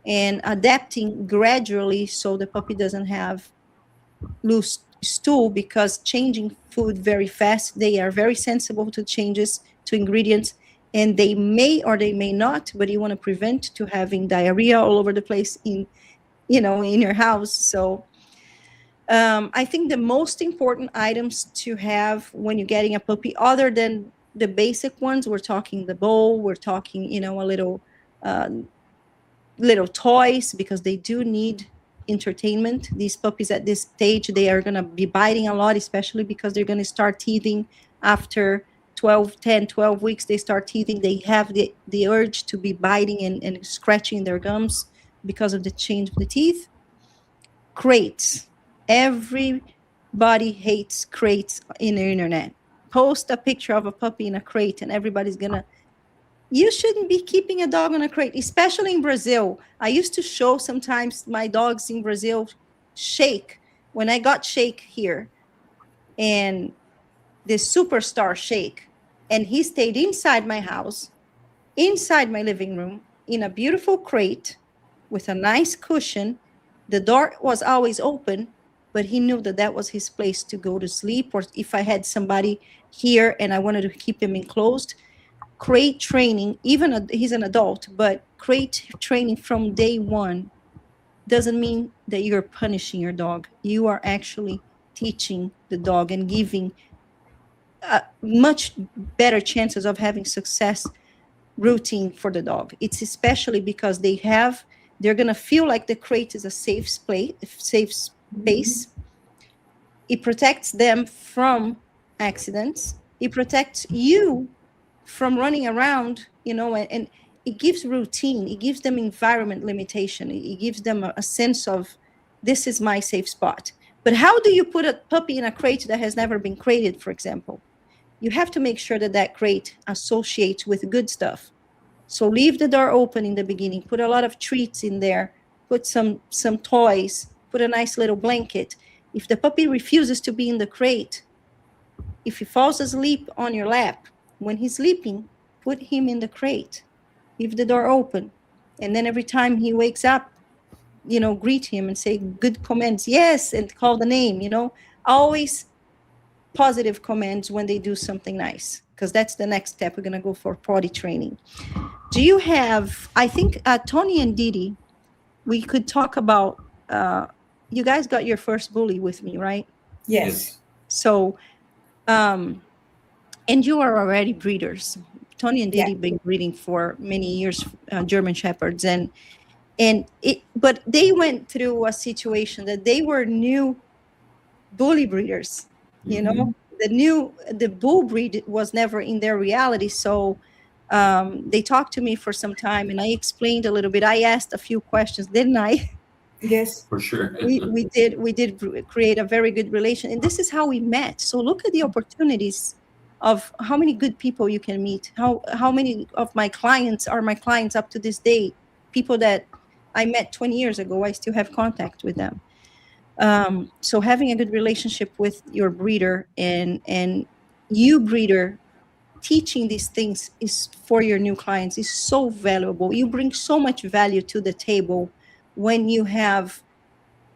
and adapting gradually so the puppy doesn't have loose stool, because changing food very fast, they are very sensible to changes to ingredients, and they may or they may not, but you want to prevent to having diarrhea all over the place in your house. So I think the most important items to have when you're getting a puppy, other than the basic ones, we're talking the bowl, we're talking, a little toys, because they do need entertainment. These puppies at this stage, they are going to be biting a lot, especially because they're going to start teething after 12 weeks. They start teething. They have the urge to be biting and scratching their gums because of the change of the teeth. Crates. Everybody hates crates in the internet. Post a picture of a puppy in a crate and everybody's gonna, you shouldn't be keeping a dog on a crate, especially in Brazil. I used to show sometimes my dogs in Brazil Shake. When I got Shake here, and this superstar Shake, and he stayed inside my house, inside my living room, in a beautiful crate with a nice cushion. The door was always open, but he knew that that was his place to go to sleep, or if I had somebody here and I wanted to keep him enclosed. Crate training, he's an adult, but crate training from day one doesn't mean that you're punishing your dog. You are actually teaching the dog and giving much better chances of having success routine for the dog. It's especially because they're going to feel like the crate is a safe space. It protects them from accidents. It protects you from running around, and it gives routine. It gives them environment limitation. It gives them a sense of, this is my safe spot. But how do you put a puppy in a crate that has never been crated, for example? you have to make sure that that crate associates with good stuff. So leave the door open in the beginning, put a lot of treats in there, put some toys, put a nice little blanket. If the puppy refuses to be in the crate, if he falls asleep on your lap, when he's sleeping, put him in the crate. Leave the door open. And then every time he wakes up, greet him and say good comments. Yes, and call the name, always positive comments when they do something nice, because that's the next step. We're going to go for potty training. Do you have, I think, Tony and Didi, we could talk about, you guys got your first bully with me, right? Yes. So, and you are already breeders. Tony and Didi been breeding for many years, German Shepherds, but they went through a situation that they were new bully breeders. The bull breed was never in their reality. So they talked to me for some time, and I explained a little bit. I asked a few questions, didn't I? Yes. For sure. we did create a very good relation, and this is how we met. So look at the opportunities of how many good people you can meet. How many of my clients are my clients up to this day, people that I met 20 years ago. I still have contact with them. So having a good relationship with your breeder, and you breeder teaching these things is for your new clients is so valuable. You bring so much value to the table when you have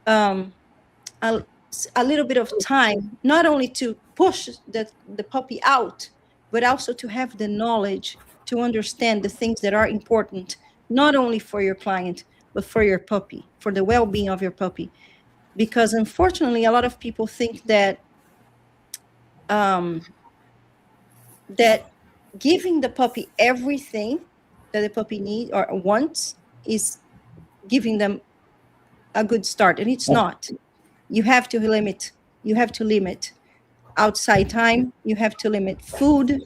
a, a little bit of time, not only to push the puppy out, but also to have the knowledge to understand the things that are important, not only for your client, but for your puppy, for the well-being of your puppy. Because unfortunately, a lot of people think that that giving the puppy everything that the puppy needs or wants is giving them a good start, and it's not. You have to limit. You have to limit outside time. You have to limit food.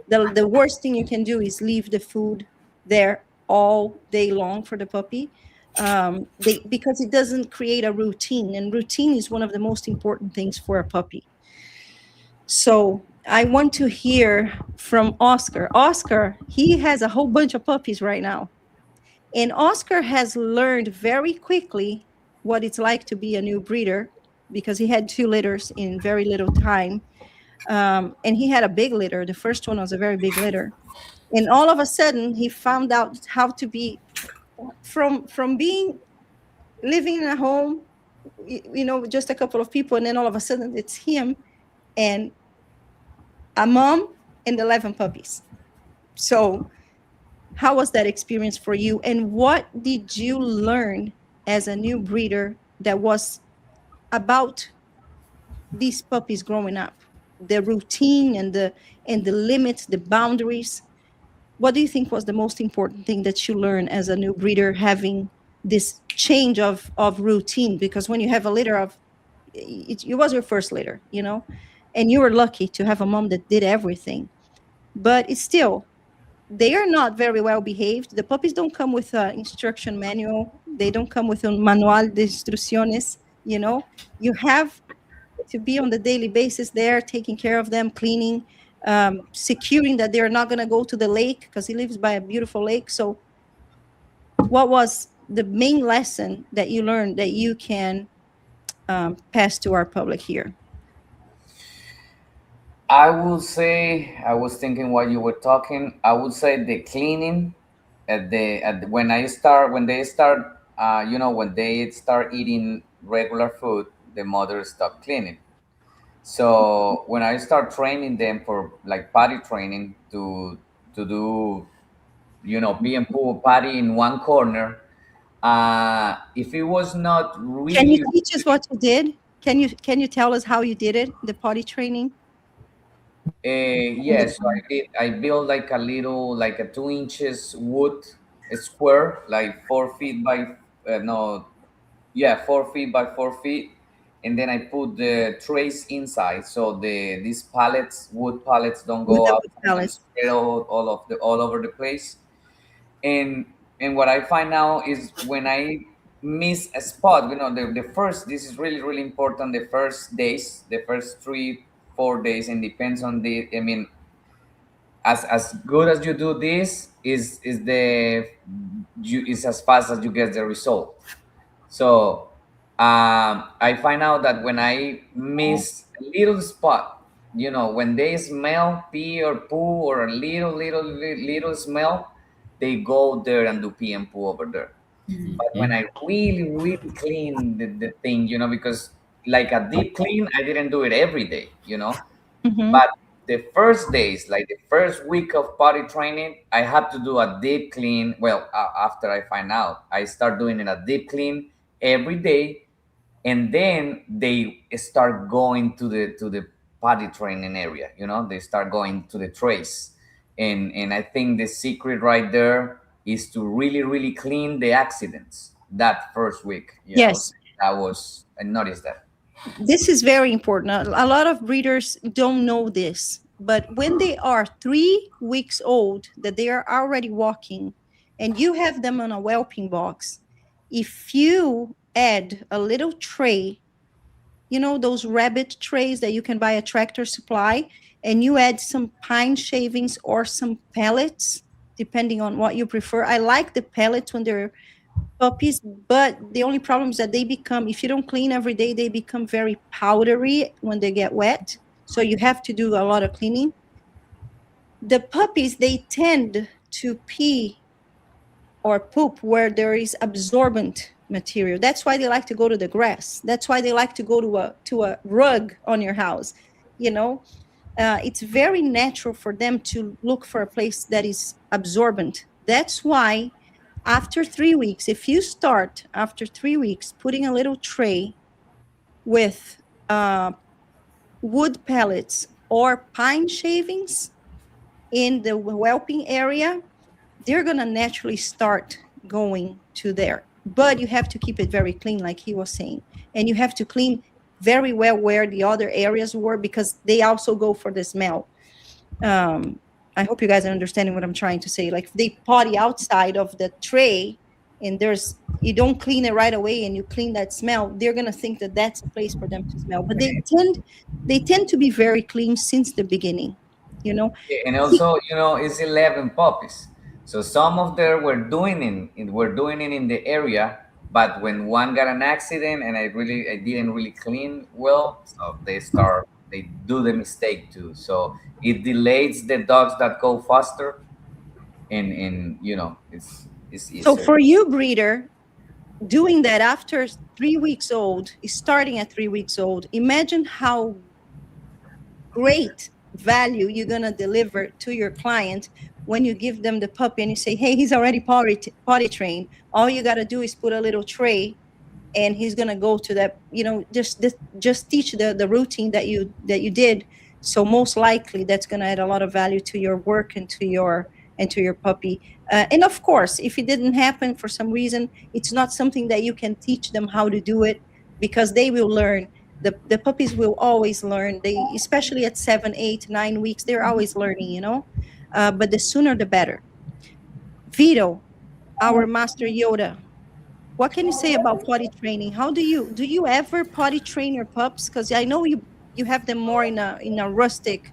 The worst thing you can do is leave the food there all day long for the puppy, because it doesn't create a routine, and routine is one of the most important things for a puppy. So I want to hear from Oscar. Oscar, he has a whole bunch of puppies right now. And Oscar has learned very quickly what it's like to be a new breeder, because he had 2 litters in very little time. And he had a big litter. The first one was a very big litter. And all of a sudden, he found out how to be from being living in a home, just a couple of people. And then all of a sudden, it's him and a mom and 11 puppies. So how was that experience for you? And what did you learn as a new breeder that was about these puppies growing up? The routine and the limits, the boundaries. What do you think was the most important thing that you learned as a new breeder, having this change of routine? Because when you have a litter of, it was your first litter, and you were lucky to have a mom that did everything. But it's still, they are not very well behaved. The puppies don't come with an instruction manual. They don't come with a manual de instrucciones. You have to be on the daily basis there, taking care of them, cleaning, securing that they're not going to go to the lake, because he lives by a beautiful lake. So what was the main lesson that you learned that you can pass to our public here? I will say, I was thinking while you were talking, I would say the cleaning when they start, when they start eating regular food, the mother stop cleaning. So when I start training them for like potty training to do, pee and poo potty in one corner, if it was not Can you really, teach us what you did? Can you tell us how you did it, the potty training? yes, so I built like a little, like a 2 inches wood square, like 4 feet by no, yeah, 4 feet by 4 feet, and then I put the trays inside, so these wood pallets, don't With go the out wood and pellets? spread all over the place. And what I find now is when I miss a spot, the first, this is really really important. The first days, the first 3 4 days, and depends on the. I mean, as good as you do this is the you is as fast as you get the result. So I find out that when I miss a little spot, when they smell pee or poo or a little smell, they go there and do pee and poo over there. But when I really clean the thing, because like a deep clean, I didn't do it every day. Mhm. But the first days, like the first week of potty training, I had to do a deep clean. Well, after I find out, I start doing it a deep clean every day, and then they start going to the potty training area. They start going to the trays, and I think the secret right there is to really clean the accidents that first week. Yeah, Yes. I noticed that. This is very important. A lot of breeders don't know this, but when they are 3 weeks old, that they are already walking, and you have them on a whelping box, if you add a little tray, those rabbit trays that you can buy at Tractor Supply, and you add some pine shavings or some pellets, depending on what you prefer. I like the pellets when they're puppies, but the only problem is that they become, if you don't clean every day, they become very powdery when they get wet. So you have to do a lot of cleaning. The puppies, they tend to pee or poop where there is absorbent material. That's why they like to go to the grass. That's why they like to go to a rug on your house. It's very natural for them to look for a place that is absorbent. That's why after 3 weeks, if you start after 3 weeks putting a little tray with wood pellets or pine shavings in the whelping area, they're going to naturally start going to there. But you have to keep it very clean, like he was saying. And you have to clean very well where the other areas were, because they also go for the smell. I hope you guys are understanding what I'm trying to say. Like if they potty outside of the tray and you don't clean it right away and you clean that smell, they're going to think that that's a place for them to smell. But they tend to be very clean since the beginning, you know. And also, it's 11 puppies. So some of them were doing it in the area, but when one got an accident and I didn't really clean well, so they do the mistake too. So it delays the dogs that go faster, and it's So easier. for you, breeder, doing that after 3 weeks old, starting at 3 weeks old, imagine how great value you're going to deliver to your client when you give them the puppy and you say, hey, he's already potty trained. All you got to do is put a little tray and he's going to go to that, just teach the routine that you did. So most likely that's going to add a lot of value to your work and to your puppy. And of course, if it didn't happen for some reason, it's not something that you can teach them how to do it, because they will learn. The puppies will always learn. They, especially at 7, 8, 9 weeks, they're always learning, but the sooner the better. Vito, our master Yoda, what can you say about potty training? How do you ever potty train your pups? Because I know you have them more in a rustic,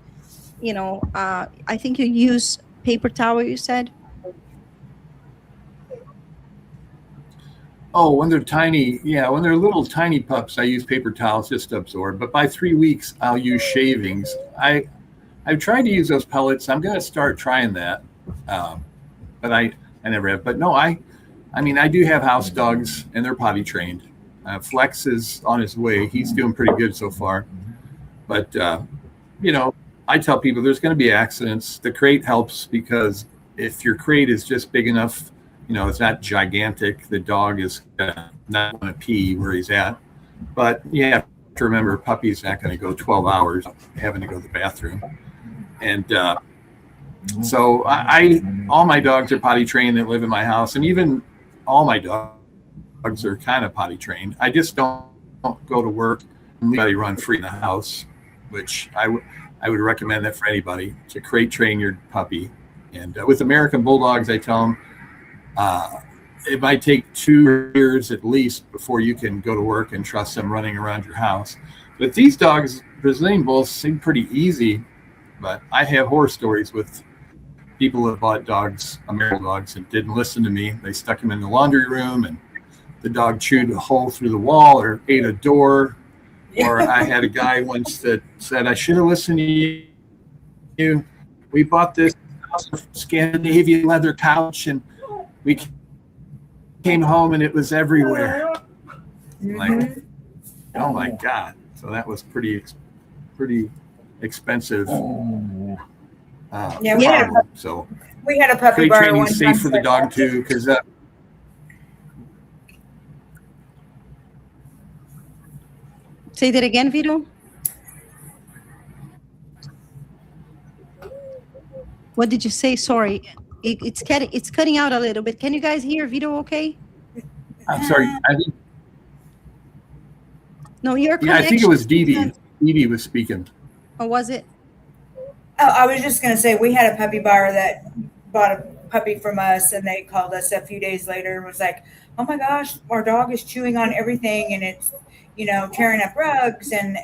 I think you use paper towel, you said. Oh, when they're tiny, yeah, when they're little tiny pups, I use paper towels just to absorb. But by 3 weeks, I'll use shavings. I've tried to use those pellets. I'm going to start trying that, but I never have. But no, I mean, I do have house dogs, and they're potty trained. Flex is on his way. He's doing pretty good so far. But I tell people there's going to be accidents. The crate helps, because if your crate is just big enough, it's not gigantic, the dog is not going to pee where he's at. But you have to remember, a puppy's not going to go 12 hours having to go to the bathroom. And so all my dogs are potty trained that live in my house, and even all my dogs are kind of potty trained. I just don't go to work and let anybody run free in the house, which I would recommend that for anybody, to crate train your puppy. And with American Bulldogs, I tell them, it might take 2 years at least before you can go to work and trust them running around your house. But these dogs, Brazilian bulls, seem pretty easy. But I have horror stories with people that bought dogs, American dogs, and didn't listen to me. They stuck them in the laundry room, and the dog chewed a hole through the wall or ate a door. Or I had a guy once that said, I should have listened to you. We bought this Scandinavian leather couch, and we came home and it was everywhere. Like, oh my God. So that was pretty expensive problem. So we had a puppy crate bar training one safe time, for the dog too, because Say that again, Vito. What did you say? Sorry, it's cutting out a little bit. Can you guys hear Vito? Okay. I'm sorry. I think. No, your Yeah, I think it was Dee Dee. Dee Dee was speaking. Or was it? Oh, I was just going to say, we had a puppy bar that bought a puppy from us, and they called us a few days later and was like, oh my gosh, our dog is chewing on everything, and it's, tearing up rugs and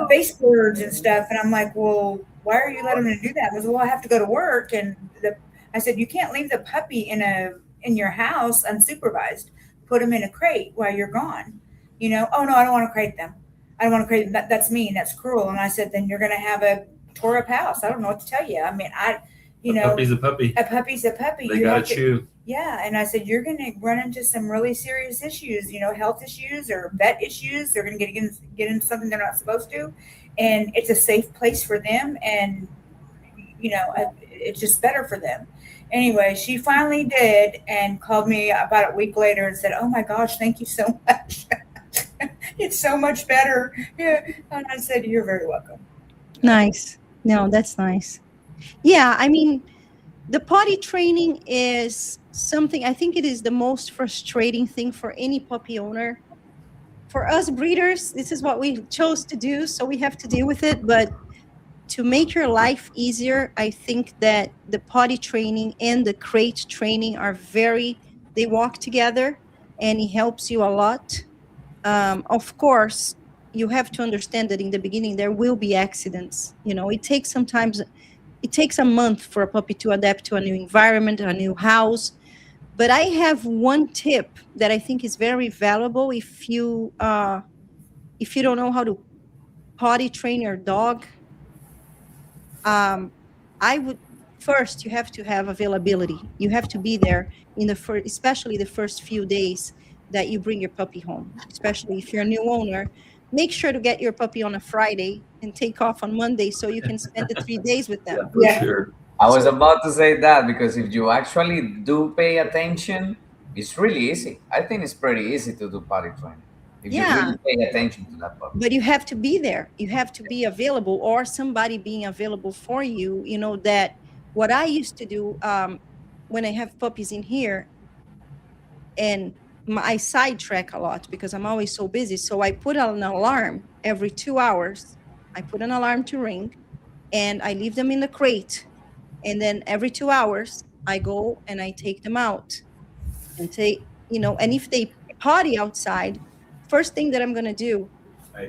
baseboards and stuff. And I'm like, well, why are you letting them do that? I was, well, I have to go to work. And I said, you can't leave the puppy in your house unsupervised. Put them in a crate while you're gone. Oh no, I don't want to crate them. I don't want to crate them. That's mean. That's cruel. And I said, then you're going to have a tore up house. I don't know what to tell you. I mean, a puppy's a puppy. A puppy's a puppy. They got to chew. Yeah. And I said, you're going to run into some really serious issues, health issues or vet issues. They're going to get into something they're not supposed to. And it's a safe place for them. And, it's just better for them. Anyway, she finally did and called me about a week later and said, oh my gosh, thank you so much. It's so much better. Yeah. And I said, you're very welcome. Nice. No, that's nice. Yeah, I mean, the potty training is something, I think it is the most frustrating thing for any puppy owner. For us breeders, this is what we chose to do, so we have to deal with it. But to make your life easier, I think that the potty training and the crate training they walk together, and it helps you a lot. Of course, you have to understand that in the beginning, there will be accidents. It takes a month for a puppy to adapt to a new environment, a new house. But I have one tip that I think is very valuable if you don't know how to potty train your dog. First, you have to have availability. You have to be there especially the first few days that you bring your puppy home, especially if you're a new owner. Make sure to get your puppy on a Friday and take off on Monday so you can spend the 3 days with them. Yeah, for sure. I was about to say that, because if you actually do pay attention, it's really easy. I think it's pretty easy to do potty training if you really pay attention to that puppy. But you have to be there. You have to be available, or somebody being available for you. That what I used to do when I have puppies in here, and I sidetrack a lot because I'm always so busy. So I put an alarm every 2 hours. I put an alarm to ring, and I leave them in the crate. And then every 2 hours, I go and I take them out and and if they potty outside, first thing that I'm going to do,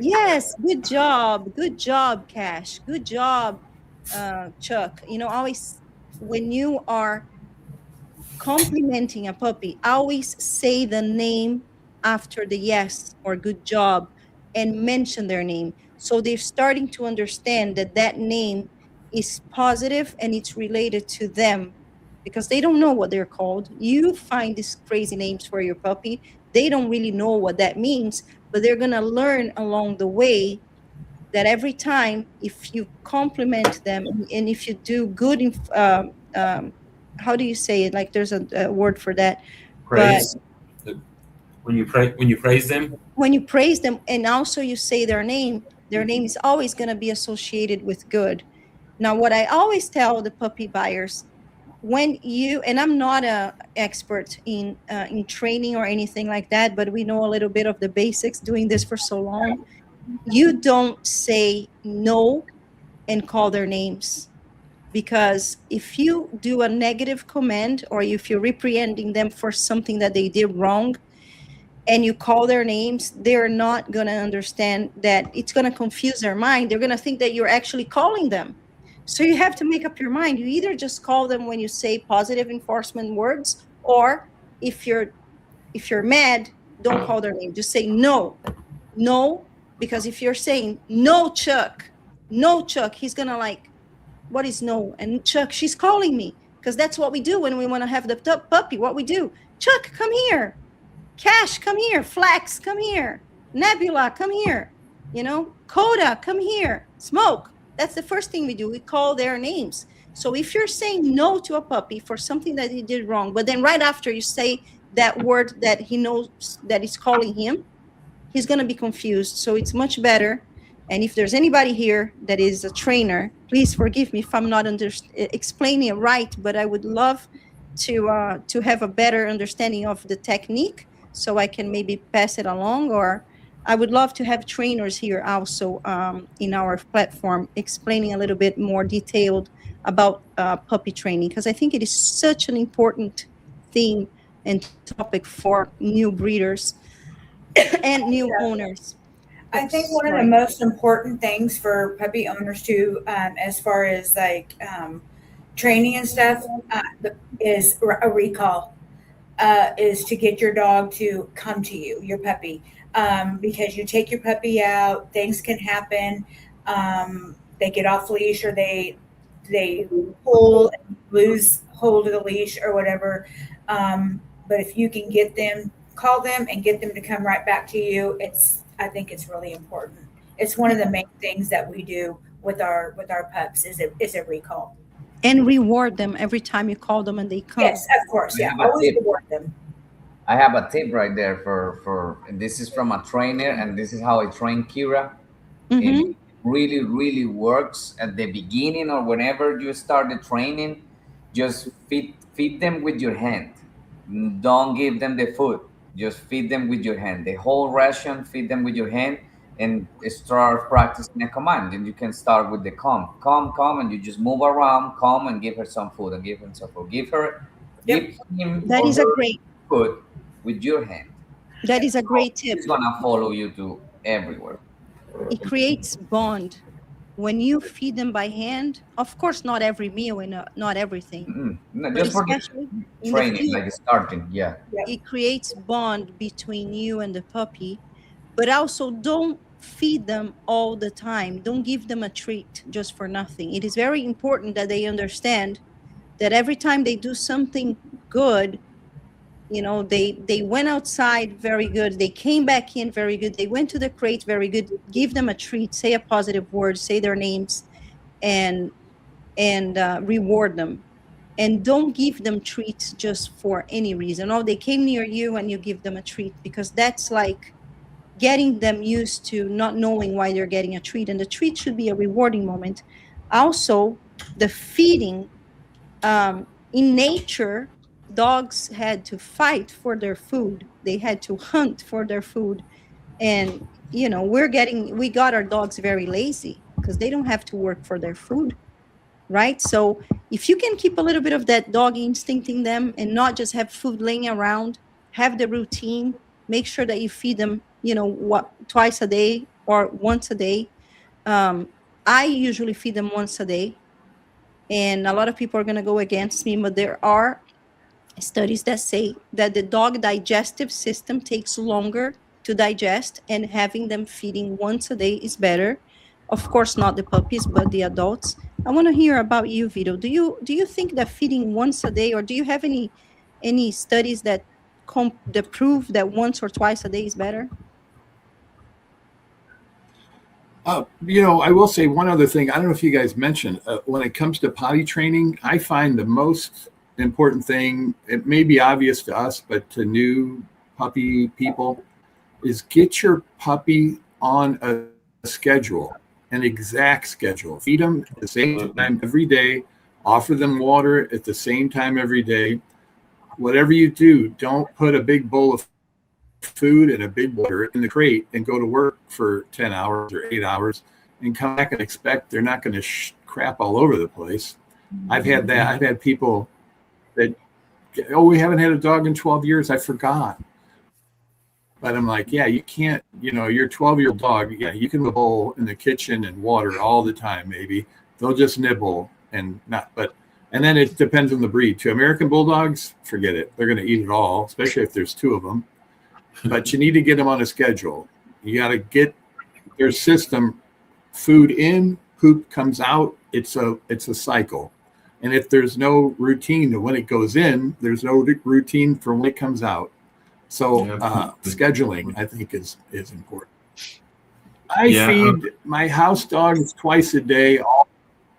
yes, good job, Cash, good job, Chuck. Always when you are complimenting a puppy, always say the name after the yes or good job and mention their name. So they're starting to understand that name is positive and it's related to them, because they don't know what they're called. You find these crazy names for your puppy. They don't really know what that means, but they're going to learn along the way that every time, if you compliment them and if you do good, how do you say it? Like there's a word for that. Praise. When you praise them? When you praise them and also you say their name is always going to be associated with good. Now, what I always tell the puppy buyers, and I'm not an expert in training or anything like that, but we know a little bit of the basics doing this for so long. You don't say no and call their names, because if you do a negative command or if you're reprehending them for something that they did wrong, and you call their names, they're not going to understand that. It's going to confuse their mind. They're going to think that you're actually calling them. So you have to make up your mind. You either just call them when you say positive enforcement words, or if you're mad, don't call their name. Just say no. No, because if you're saying no, Chuck, no, Chuck, he's going to like, what is no? And Chuck, she's calling me, because that's what we do when we want to have the puppy. What we do, Chuck, come here. Cash, come here. Flax, come here. Nebula, come here. Coda, come here. Smoke. That's the first thing we do. We call their names. So if you're saying no to a puppy for something that he did wrong, but then right after you say that word that he knows that is calling him, he's going to be confused. So it's much better. And if there's anybody here that is a trainer, please forgive me if I'm not explaining it right, but I would love to have a better understanding of the technique, so I can maybe pass it along. Or I would love to have trainers here also in our platform explaining a little bit more detailed about puppy training, because I think it is such an important thing and topic for new breeders and new owners. I think one of the most important things for puppy owners too, as far as like training and stuff, is a recall. Is to get your dog to come to you, your puppy, because you take your puppy out, things can happen. They get off leash, or they pull and lose hold of the leash or whatever. But if you can get them, call them and get them to come right back to you, I think it's really important. It's one of the main things that we do with our pups is a recall. And reward them every time you call them and they come. Yes, of course. Yeah, always reward them. I have a tip right there and this is from a trainer, and this is how I train Kira. Mm-hmm. It really, really works at the beginning or whenever you start the training. Just feed them with your hand. Don't give them the food. Just feed them with your hand. The whole ration, feed them with your hand, and start practicing a command. And you can start with the come, and you just move around, come and give her some food, and give him some food. Give him that is a great food with your hand. That is a great tip. It's gonna follow you to everywhere. It creates bond. When you feed them by hand, of course, not every meal and not everything. Mm-hmm. No, just for training, like starting, yeah. It creates bond between you and the puppy, but also don't feed them all the time. Don't give them a treat just for nothing. It is very important that they understand that every time they do something good, they went outside, very good. They came back in, very good. They went to the crate, very good. Give them a treat, say a positive word, say their names, and reward them. And don't give them treats just for any reason. Oh, they came near you and you give them a treat, because that's like getting them used to not knowing why they're getting a treat. And the treat should be a rewarding moment. Also, the feeding, in nature, dogs had to fight for their food. They had to hunt for their food. And, we got our dogs very lazy because they don't have to work for their food, right? So if you can keep a little bit of that dog instinct in them and not just have food laying around, have the routine, make sure that you feed them, twice a day or once a day. I usually feed them once a day. And a lot of people are going to go against me, but there are studies that say that the dog digestive system takes longer to digest, and having them feeding once a day is better. Of course, not the puppies, but the adults. I want to hear about you, Vito. Do you think that feeding once a day, or do you have any studies that prove that once or twice a day is better? I will say one other thing. I don't know if you guys mentioned, when it comes to potty training, I find the most important thing, it may be obvious to us, but to new puppy people, is get your puppy on a schedule, an exact schedule. Feed them at the same time every day, offer them water at the same time every day. Whatever you do, don't put a big bowl of food and a big water in the crate and go to work for 10 hours or 8 hours and come back and expect they're not going to crap all over the place. I've had that. I've had people that, we haven't had a dog in 12 years. I forgot. But I'm like, yeah, you can't, your 12-year-old dog, yeah, you can bowl in the kitchen and water all the time, maybe. They'll just nibble and not, and then it depends on the breed too. American Bulldogs, forget it. They're going to eat it all, especially if there's two of them. But you need to get them on a schedule. You got to get their system, food in, poop comes out. It's a cycle. And if there's no routine to when it goes in, there's no routine for when it comes out. So scheduling, I think, is important. I feed my house dogs twice a day,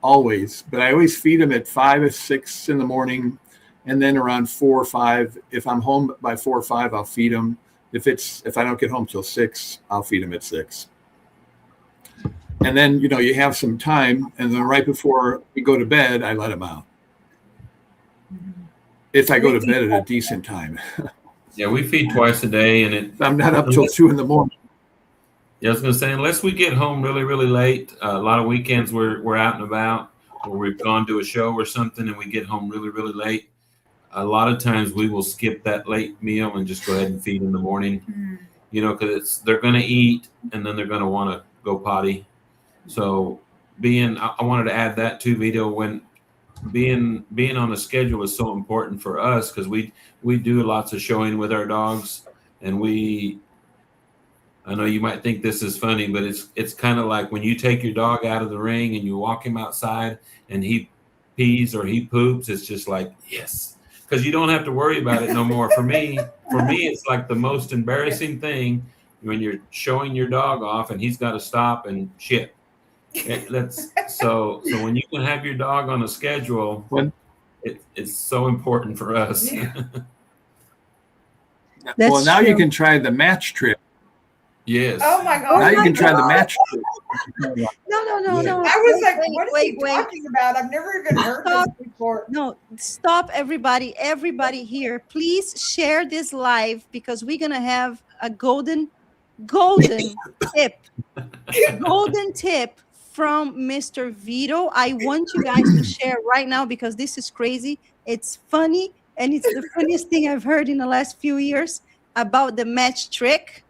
always, but I always feed them at 5 or 6 in the morning, and then around 4 or 5. If I'm home by 4 or 5, I'll feed them. If I don't get home till 6, I'll feed them at 6. And then you have some time, and then right before we go to bed, I let them out. If I go to bed at a decent time. Yeah, we feed twice a day, and I'm not up till 2 in the morning. Yeah, I was going to say, unless we get home really, really late, a lot of weekends we're out and about, or we've gone to a show or something, and we get home really, really late. A lot of times we will skip that late meal and just go ahead and feed in the morning, because they're going to eat, and then they're going to want to go potty. So I wanted to add that too, Vito, when being on a schedule is so important for us, because we do lots of showing with our dogs, and I know you might think this is funny, but it's kind of like when you take your dog out of the ring and you walk him outside and he pees or he poops, it's just like, yes, because you don't have to worry about it no more. For me, it's like the most embarrassing thing when you're showing your dog off and he's got to stop and shit. So when you can have your dog on a schedule, it's so important for us. Yeah. Well, now you can try the match trick. Yes. Oh my God. Now you can try the match trick. No. I was like, what is he talking about? I've never even heard this before. No, stop, everybody. Everybody here, please share this live, because we're going to have a golden tip. Golden tip from Mr. Vito. I want you guys to share right now, because this is crazy. It's funny, and it's the funniest thing I've heard in the last few years about the match trick.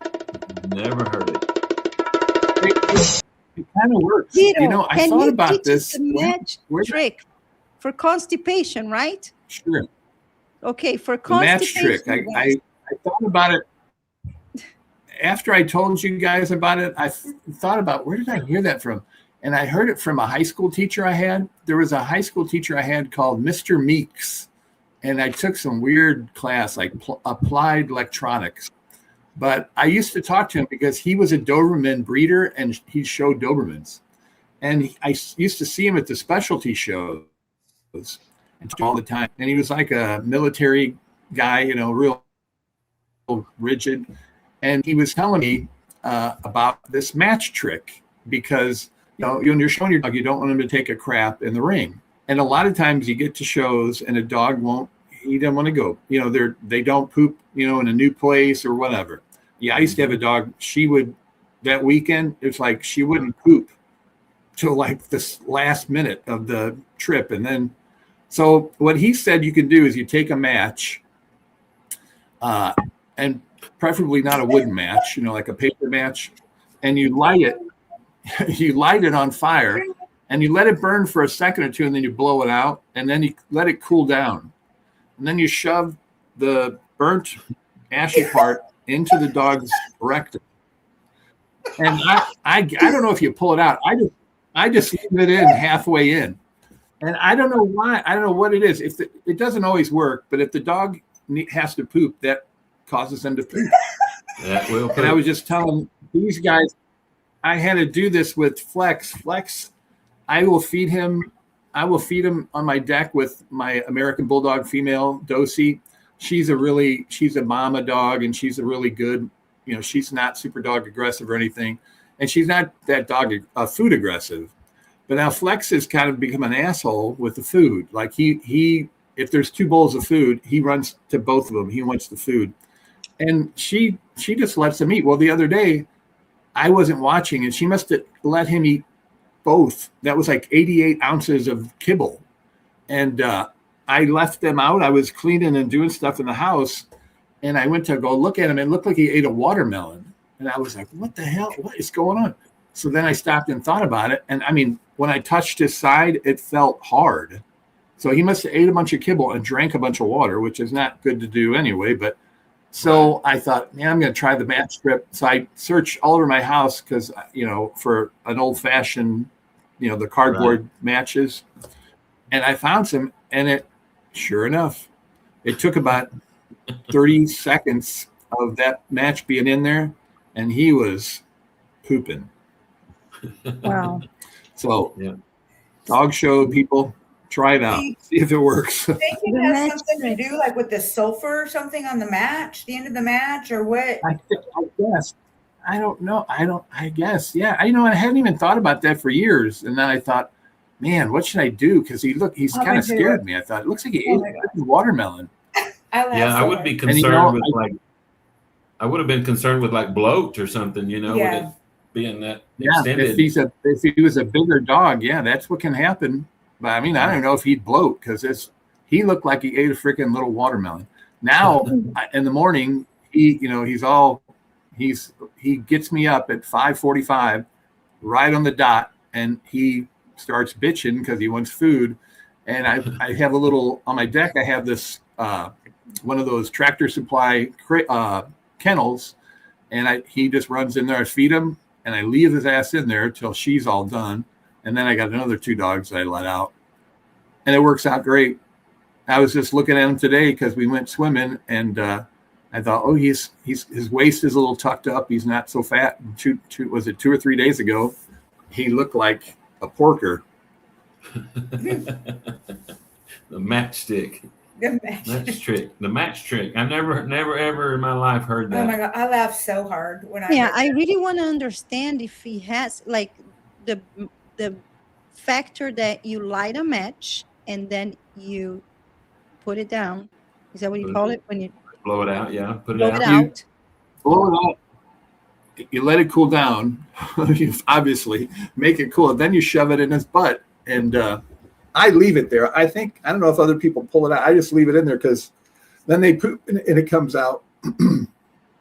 Never heard it. It kind of works. Vito, I thought about this. The match trick for constipation, right? Sure. Okay, for The match constipation. trick. I thought about it. After I told you guys about it, I thought about, where did I hear that from? And I heard it from a high school teacher I had. There was a high school teacher I had called Mr. Meeks. And I took some weird class, like applied electronics. But I used to talk to him because he was a Doberman breeder, and he showed Dobermans. And I used to see him at the specialty shows all the time. And he was like a military guy, real rigid. And he was telling me about this match trick, because when you're showing your dog, you don't want him to take a crap in the ring. And a lot of times you get to shows and a dog he doesn't want to go. They don't poop, in a new place or whatever. Yeah, I used to have a dog. She would, that weekend, it's like she wouldn't poop till like this last minute of the trip. And then, so what he said you can do is you take a match, and preferably not a wooden match, like a paper match, and you light it. You light it on fire, and you let it burn for a second or two, and then you blow it out, and then you let it cool down, and then you shove the burnt, ashy part into the dog's rectum. And I don't know if you pull it out. I just leave it in halfway in, and I don't know why. I don't know what it is. It doesn't always work, but if the dog has to poop, that causes them to poop. That will poop. And I was just telling these guys, I had to do this with Flex. Flex, I will feed him on my deck with my American Bulldog female, Dosey. She's a mama dog, and she's a really good, she's not super dog aggressive or anything. And she's not that dog food aggressive. But now Flex has kind of become an asshole with the food. Like he if there's 2 bowls of food, he runs to both of them. He wants the food. And she just lets him eat. Well, the other day, I wasn't watching, and she must have let him eat both. That was like 88 ounces of kibble. And I left them out. I was cleaning and doing stuff in the house, And I went to go look at him, and it looked like he ate a watermelon. And I was like, what the hell? What is going on? So then I stopped and thought about it. And I mean, when I touched his side, it felt hard. So he must have ate a bunch of kibble and drank a bunch of water, which is not good to do anyway. But so I thought, man, I'm going to try the match strip. So I searched all over my house because, for an old fashioned, the cardboard matches. And I found some, and it, sure enough, it took about 30 seconds of that match being in there, and he was pooping. Wow. So, dog show people, try it out, see if it works. I think it has something to do like with the sulfur or something on the match, the end of the match, or what? I guess. I don't know. I guess. Yeah. I hadn't even thought about that for years. And then I thought, man, what should I do? Because he's kind of scared me. I thought, it looks like he ate a watermelon. I would be concerned with I would have been concerned with like bloat or something, with it being that extended. If he was a bigger dog, that's what can happen. But I mean, I don't know if he'd bloat because he looked like he ate a freaking little watermelon. Now in the morning, he gets me up at 5:45, right on the dot, and he starts bitching because he wants food. And I have a little on my deck. I have this one of those Tractor Supply kennels, and he just runs in there. I feed him, and I leave his ass in there till she's all done, and then I got another 2 dogs I let out, and it works out great. I was just looking at him today because we went swimming, and I thought, oh, his waist is a little tucked up. He's not so fat. 2 or 3 days ago, he looked like a porker. The matchstick. The match trick. I never ever in my life heard that. Oh my God, I laughed so hard when I really want to understand if he has like the factor that you light a match and then you put it down. Is that what you call it when you blow it out? Yeah, blow it out. Blow it out. You let it cool down. You obviously make it cool. Then you shove it in his butt, and I leave it there. I don't know if other people pull it out. I just leave it in there because then they poop and it comes out.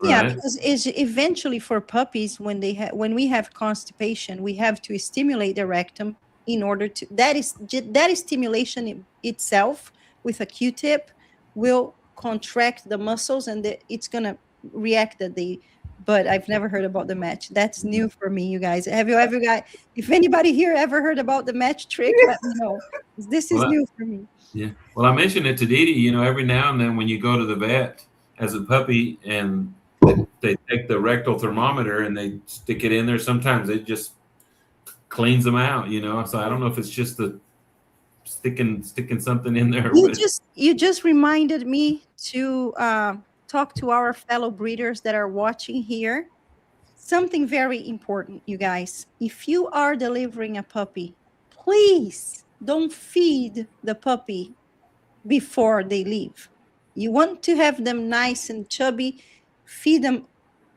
Yeah, because it's eventually for puppies when we have constipation, we have to stimulate the rectum in order to that is stimulation itself with a Q-tip will contract the muscles and it's gonna react but I've never heard about the match. That's new for me, you guys. Have you ever if anybody here ever heard about the match trick, let me know. This is new for me. Yeah. Well, I mentioned it to Dee, every now and then when you go to the vet as a puppy and they take the rectal thermometer and they stick it in there, sometimes it just cleans them out, So I don't know if it's just the sticking something in there. You just reminded me to talk to our fellow breeders that are watching here. Something very important, you guys. If you are delivering a puppy, please don't feed the puppy before they leave. You want to have them nice and chubby, feed them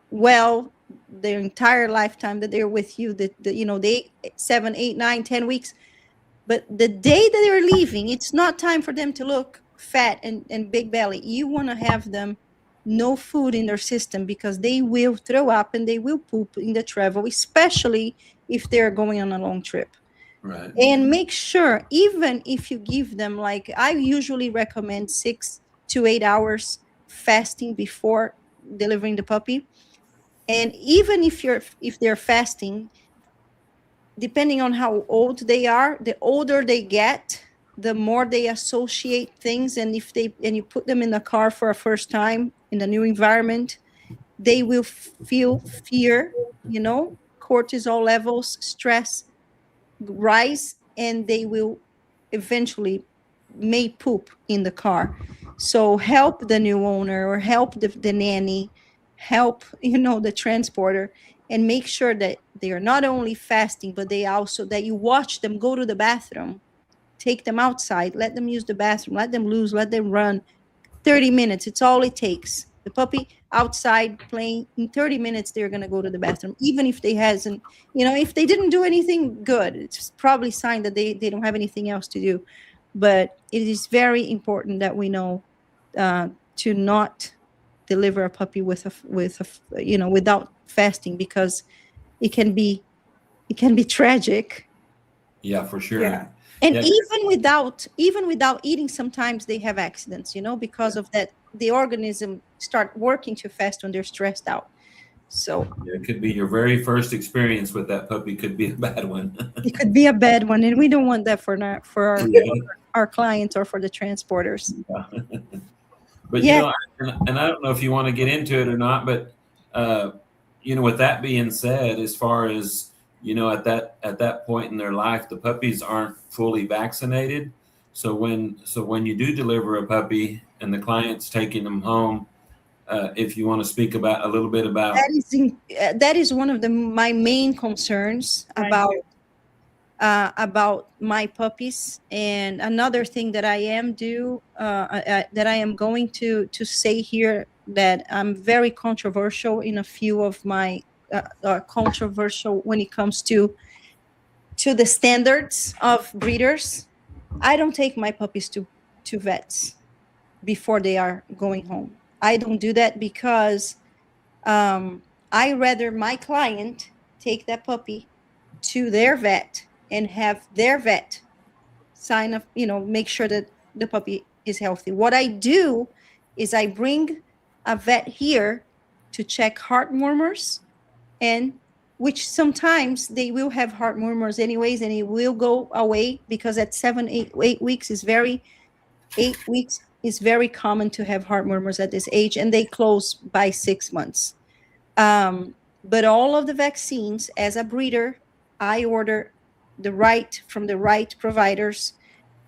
well their entire lifetime that they're with you, they 7, 8, 9, 10 weeks. But the day that they're leaving, it's not time for them to look fat and big belly. You want to have them no food in their system because they will throw up and they will poop in the travel, especially if they're going on a long trip. Right. And make sure, even if you give them, like I usually recommend 6 to 8 hours fasting before delivering the puppy. And even if they're fasting, depending on how old they are, the older they get, the more they associate things. And if you put them in the car for a first time in a new environment, they will feel fear, cortisol levels, stress rise, and they will eventually may poop in the car. So help the new owner or help the nanny, help, the transporter, and make sure that they are not only fasting, but they also that you watch them go to the bathroom, take them outside, let them use the bathroom, let them loose, let them run. 30 minutes, it's all it takes. The puppy outside playing, in 30 minutes, they're going to go to the bathroom. Even if they hasn't, if they didn't do anything good, it's probably a sign that they don't have anything else to do. But it is very important that we know to not deliver a puppy without fasting, because it can be tragic. Yeah, for sure. Yeah. And Yeah. even without eating, sometimes they have accidents, because of that. The organism start working too fast when they're stressed out. So It could be your very first experience with that puppy could be a bad one. it could be a bad one, and we don't want that for Yeah. our clients or for the transporters. But Yeah. and I don't know if you want to get into it or not, but with that being said, as far as at that point in their life, the puppies aren't fully vaccinated. So when you do deliver a puppy and the client's taking them home, if you want to speak about a little bit about That is one of my main concerns Mine about my puppies. And another thing that I am going to say here, that I'm very controversial in a few of my controversial when it comes to the standards of breeders. I don't take my puppies to vets before they are going home. I don't do that because I rather my client take that puppy to their vet and have their vet sign up, make sure that the puppy is healthy. What I do is I bring a vet here to check heart murmurs, and which sometimes they will have heart murmurs anyways, and it will go away, because at 8 weeks is very 8 weeks is very common to have heart murmurs at this age, and they close by 6 months. But all of the vaccines, as a breeder, I order from the right providers.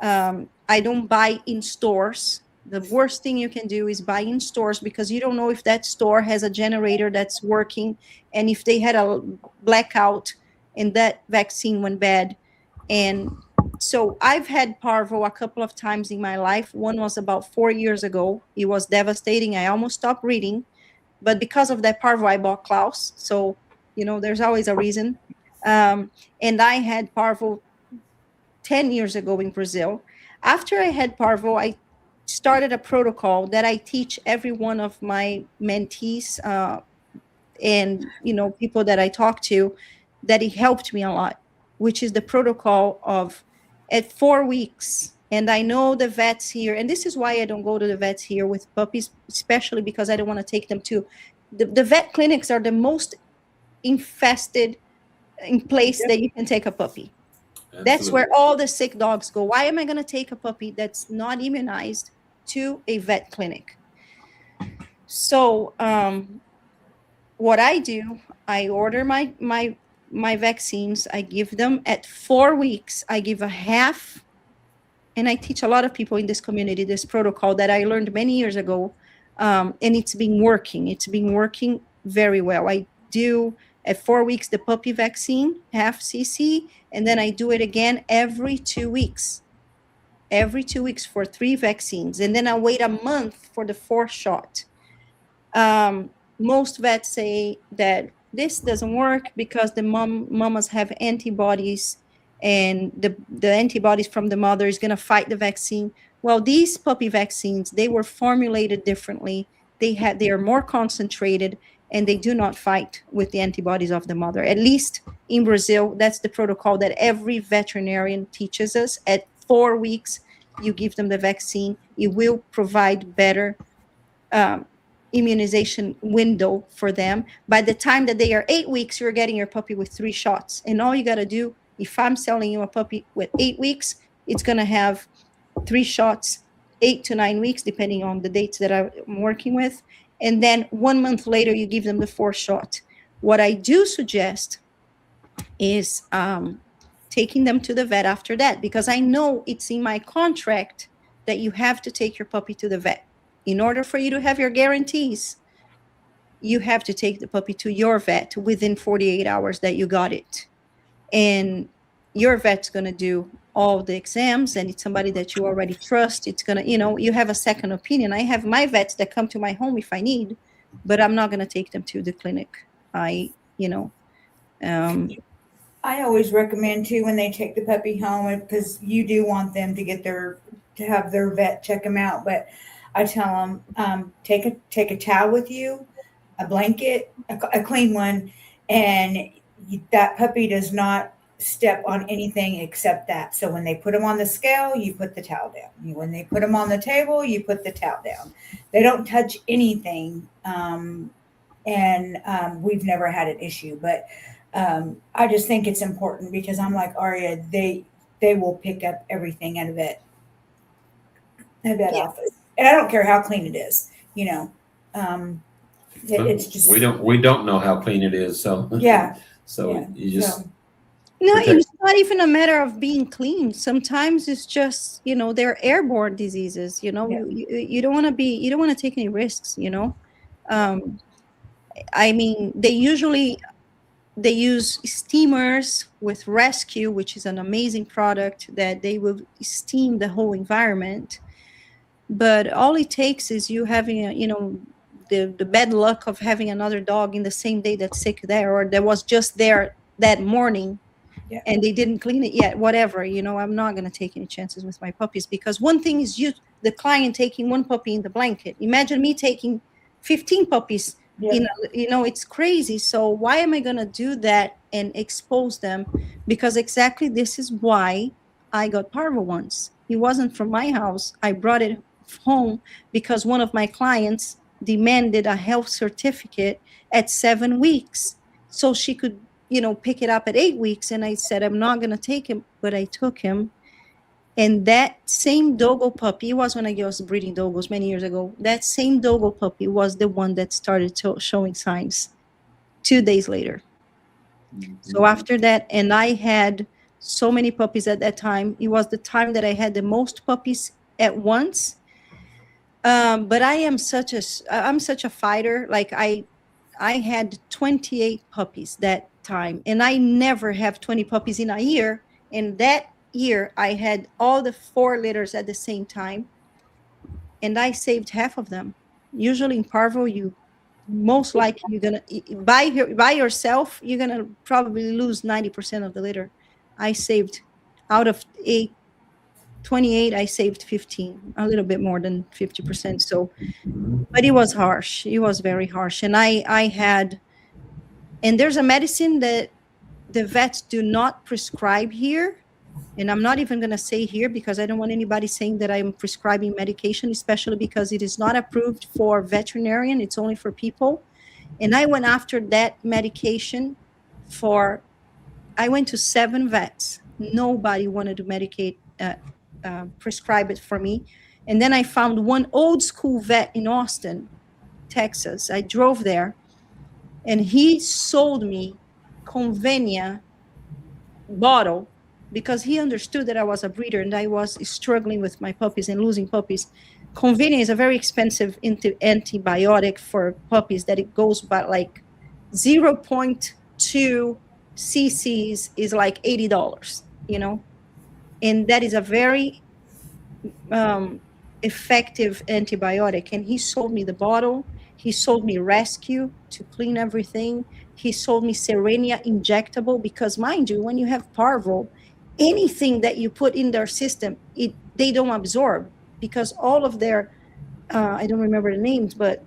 I don't buy in stores. The worst thing you can do is buy in stores, because you don't know if that store has a generator that's working, and if they had a blackout and that vaccine went bad. And so I've had parvo a couple of times in my life. One was about 4 years ago. It was devastating. I almost stopped reading. But because of that parvo, I bought Klaus. So, there's always a reason. And I had parvo 10 years ago in Brazil. After I had parvo, I started a protocol that I teach every one of my mentees and people that I talk to, that it helped me a lot, which is the protocol of at 4 weeks. And I know the vets here, and this is why I don't go to the vets here with puppies, especially because I don't want to take them to the vet clinics are the most infested in place that you can take a puppy. That's where all the sick dogs go. Why am I going to take a puppy that's not immunized to a vet clinic? So what I do, I order my vaccines. I give them at 4 weeks. I give a half, and I teach a lot of people in this community this protocol that I learned many years ago, and it's been working. It's been working very well. I do at 4 weeks the puppy vaccine, half cc, and then I do it again every 2 weeks. Every 2 weeks for 3 vaccines, and then I wait a month for the 4th shot. Most vets say that this doesn't work because the mamas have antibodies, and the antibodies from the mother is going to fight the vaccine. Well, these puppy vaccines, they were formulated differently. They are more concentrated, and they do not fight with the antibodies of the mother. At least in Brazil, that's the protocol that every veterinarian teaches us. At 4 weeks, you give them the vaccine. It will provide better immunization window for them. By the time that they are 8 weeks, you're getting your puppy with 3 shots. And all you got to do, if I'm selling you a puppy with 8 weeks, it's going to have 3 shots, 8 to 9 weeks, depending on the dates that I'm working with. And then 1 month later, you give them the 4th shot. What I do suggest is taking them to the vet after that, because I know it's in my contract that you have to take your puppy to the vet. In order for you to have your guarantees, you have to take the puppy to your vet within 48 hours that you got it. And your vet's going to do all the exams, and it's somebody that you already trust. It's going to, you have a second opinion. I have my vets that come to my home if I need, but I'm not going to take them to the clinic. I always recommend too, when they take the puppy home, because you do want them to have their vet check them out. But I tell them, take a towel with you, a blanket, a clean one, and that puppy does not step on anything except that. So when they put them on the scale, you put the towel down. When they put them on the table, you put the towel down. They don't touch anything, and we've never had an issue. But I just think it's important because I'm like Aria, they will pick up everything at a vet Yeah. office, and I don't care how clean it is. It's just we don't know how clean it is, so yeah. so Yeah. you just So, No, protect- it's not even a matter of being clean. Sometimes it's just, they're airborne diseases, Yeah. you don't want to take any risks, I mean, they use steamers with Rescue, which is an amazing product that they will steam the whole environment. But all it takes is you having the bad luck of having another dog in the same day that's sick there, or that was just there that morning, Yeah. and they didn't clean it yet, whatever. I'm not going to take any chances with my puppies, because one thing is the client taking one puppy in the blanket. Imagine me taking 15 puppies. Yeah. It's crazy. So why am I going to do that and expose them? Because exactly this is why I got parvo once. It wasn't from my house. I brought it home because one of my clients demanded a health certificate at 7 weeks so she could pick it up at 8 weeks. And I said, I'm not going to take him, but I took him. And that same dogo puppy, it was when I was breeding dogos many years ago. That same dogo puppy was the one that started showing signs 2 days later. So after that, and I had so many puppies at that time. It was the time that I had the most puppies at once. But I'm such a fighter. Like I had 28 puppies that time, and I never have 20 puppies in a year. And that year I had all the 4 litters at the same time, and I saved half of them. Usually in parvo, you most likely you're gonna by yourself, you're gonna probably lose 90% of the litter. I saved out of 28, I saved 15, a little bit more than 50%. So, but it was harsh. It was very harsh. And and there's a medicine that the vets do not prescribe here. And I'm not even going to say here because I don't want anybody saying that I'm prescribing medication, especially because it is not approved for veterinarian. It's only for people. And I went after that medication I went to 7 vets. Nobody wanted to prescribe it for me. And then I found one old school vet in Austin, Texas. I drove there, and he sold me Convenia bottle because he understood that I was a breeder and I was struggling with my puppies and losing puppies. Convenia is a very expensive antibiotic for puppies that it goes by like 0.2 cc's is like $80, and that is a very effective antibiotic. And he sold me the bottle. He sold me Rescue to clean everything. He sold me Serenia injectable because, mind you, when you have parvo, anything that you put in their system, they don't absorb because all of their, I don't remember the names, but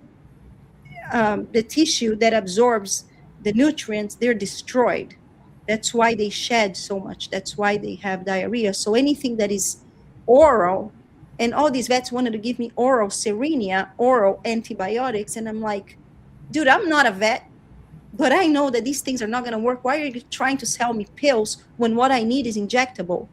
the tissue that absorbs the nutrients, they're destroyed. That's why they shed so much. That's why they have diarrhea. So anything that is oral, and all these vets wanted to give me oral Serenia, oral antibiotics. And I'm like, dude, I'm not a vet, but I know that these things are not going to work. Why are you trying to sell me pills when what I need is injectable?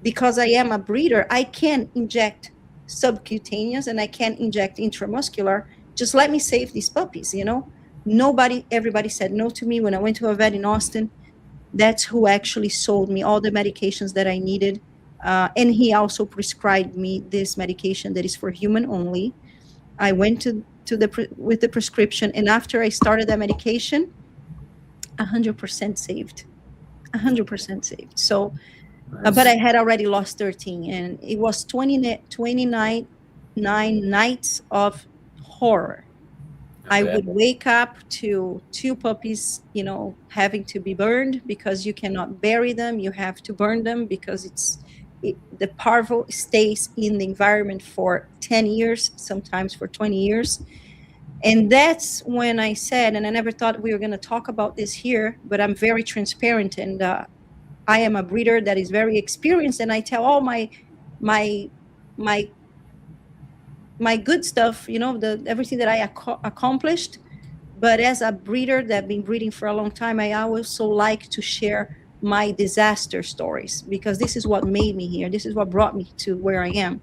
Because I am a breeder, I can inject subcutaneous and I can inject intramuscular. Just let me save these puppies, everybody said no to me when I went to a vet in Austin. That's who actually sold me all the medications that I needed. And he also prescribed me this medication that is for human only. I went with the prescription, and after I started that medication, 100% saved. 100% saved. So, but I had already lost 13, and it was 29 nights of horror. I would wake up to 2 puppies, having to be burned because you cannot bury them. You have to burn them because the parvo stays in the environment for 10 years, sometimes for 20 years. And that's when I said, and I never thought we were going to talk about this here, but I'm very transparent, and I am a breeder that is very experienced, and I tell all my my my good stuff, the everything that I accomplished. But as a breeder that been breeding for a long time, I also like to share my disaster stories, because this is what made me here. This is what brought me to where I am.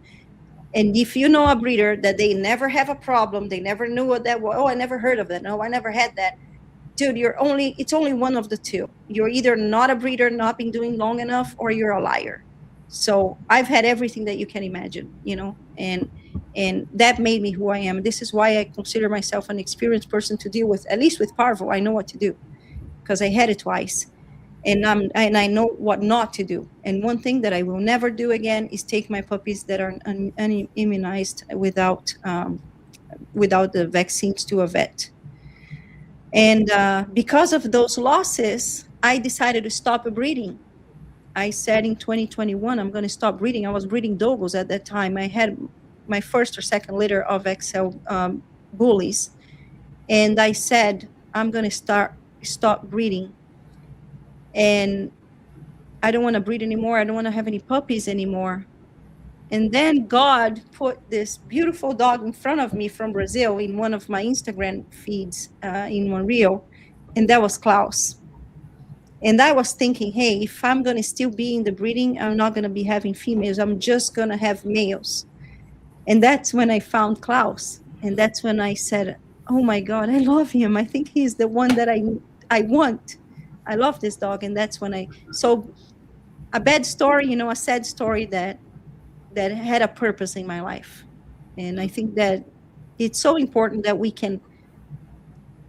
And if you know a breeder that they never have a problem, they never knew what that was. Oh, I never heard of that. No, I never had that. Dude, it's only one of the two. You're either not a breeder, not been doing long enough, or you're a liar. So I've had everything that you can imagine, and that made me who I am. This is why I consider myself an experienced person to deal with, at least with parvo. I know what to do because I had it twice. And I know what not to do. And one thing that I will never do again is take my puppies that are unimmunized without the vaccines to a vet. And because of those losses, I decided to stop breeding. I said in 2021, I'm going to stop breeding. I was breeding dogos at that time. I had my first or second litter of XL bullies. And I said, I'm going to stop breeding. And I don't want to breed anymore. I don't want to have any puppies anymore. And then God put this beautiful dog in front of me from Brazil in one of my Instagram feeds in one reel. And that was Klaus. And I was thinking, hey, if I'm going to still be in the breeding, I'm not going to be having females. I'm just going to have males. And that's when I found Klaus. And that's when I said, oh my God, I love him. I think he's the one that I want. I love this dog. And that's when so a bad story, a sad story that had a purpose in my life. And I think that it's so important that we can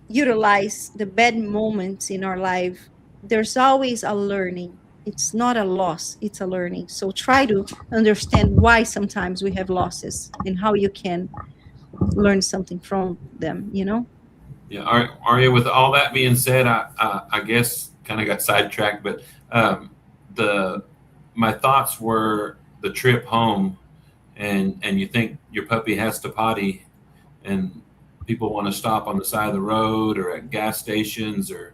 utilize the bad moments in our life. There's always a learning. It's not a loss, it's a learning. So try to understand why sometimes we have losses and how you can learn something from them, Yeah, Aria, with all that being said, I guess kind of got sidetracked, but my thoughts were the trip home, and you think your puppy has to potty, and people want to stop on the side of the road or at gas stations or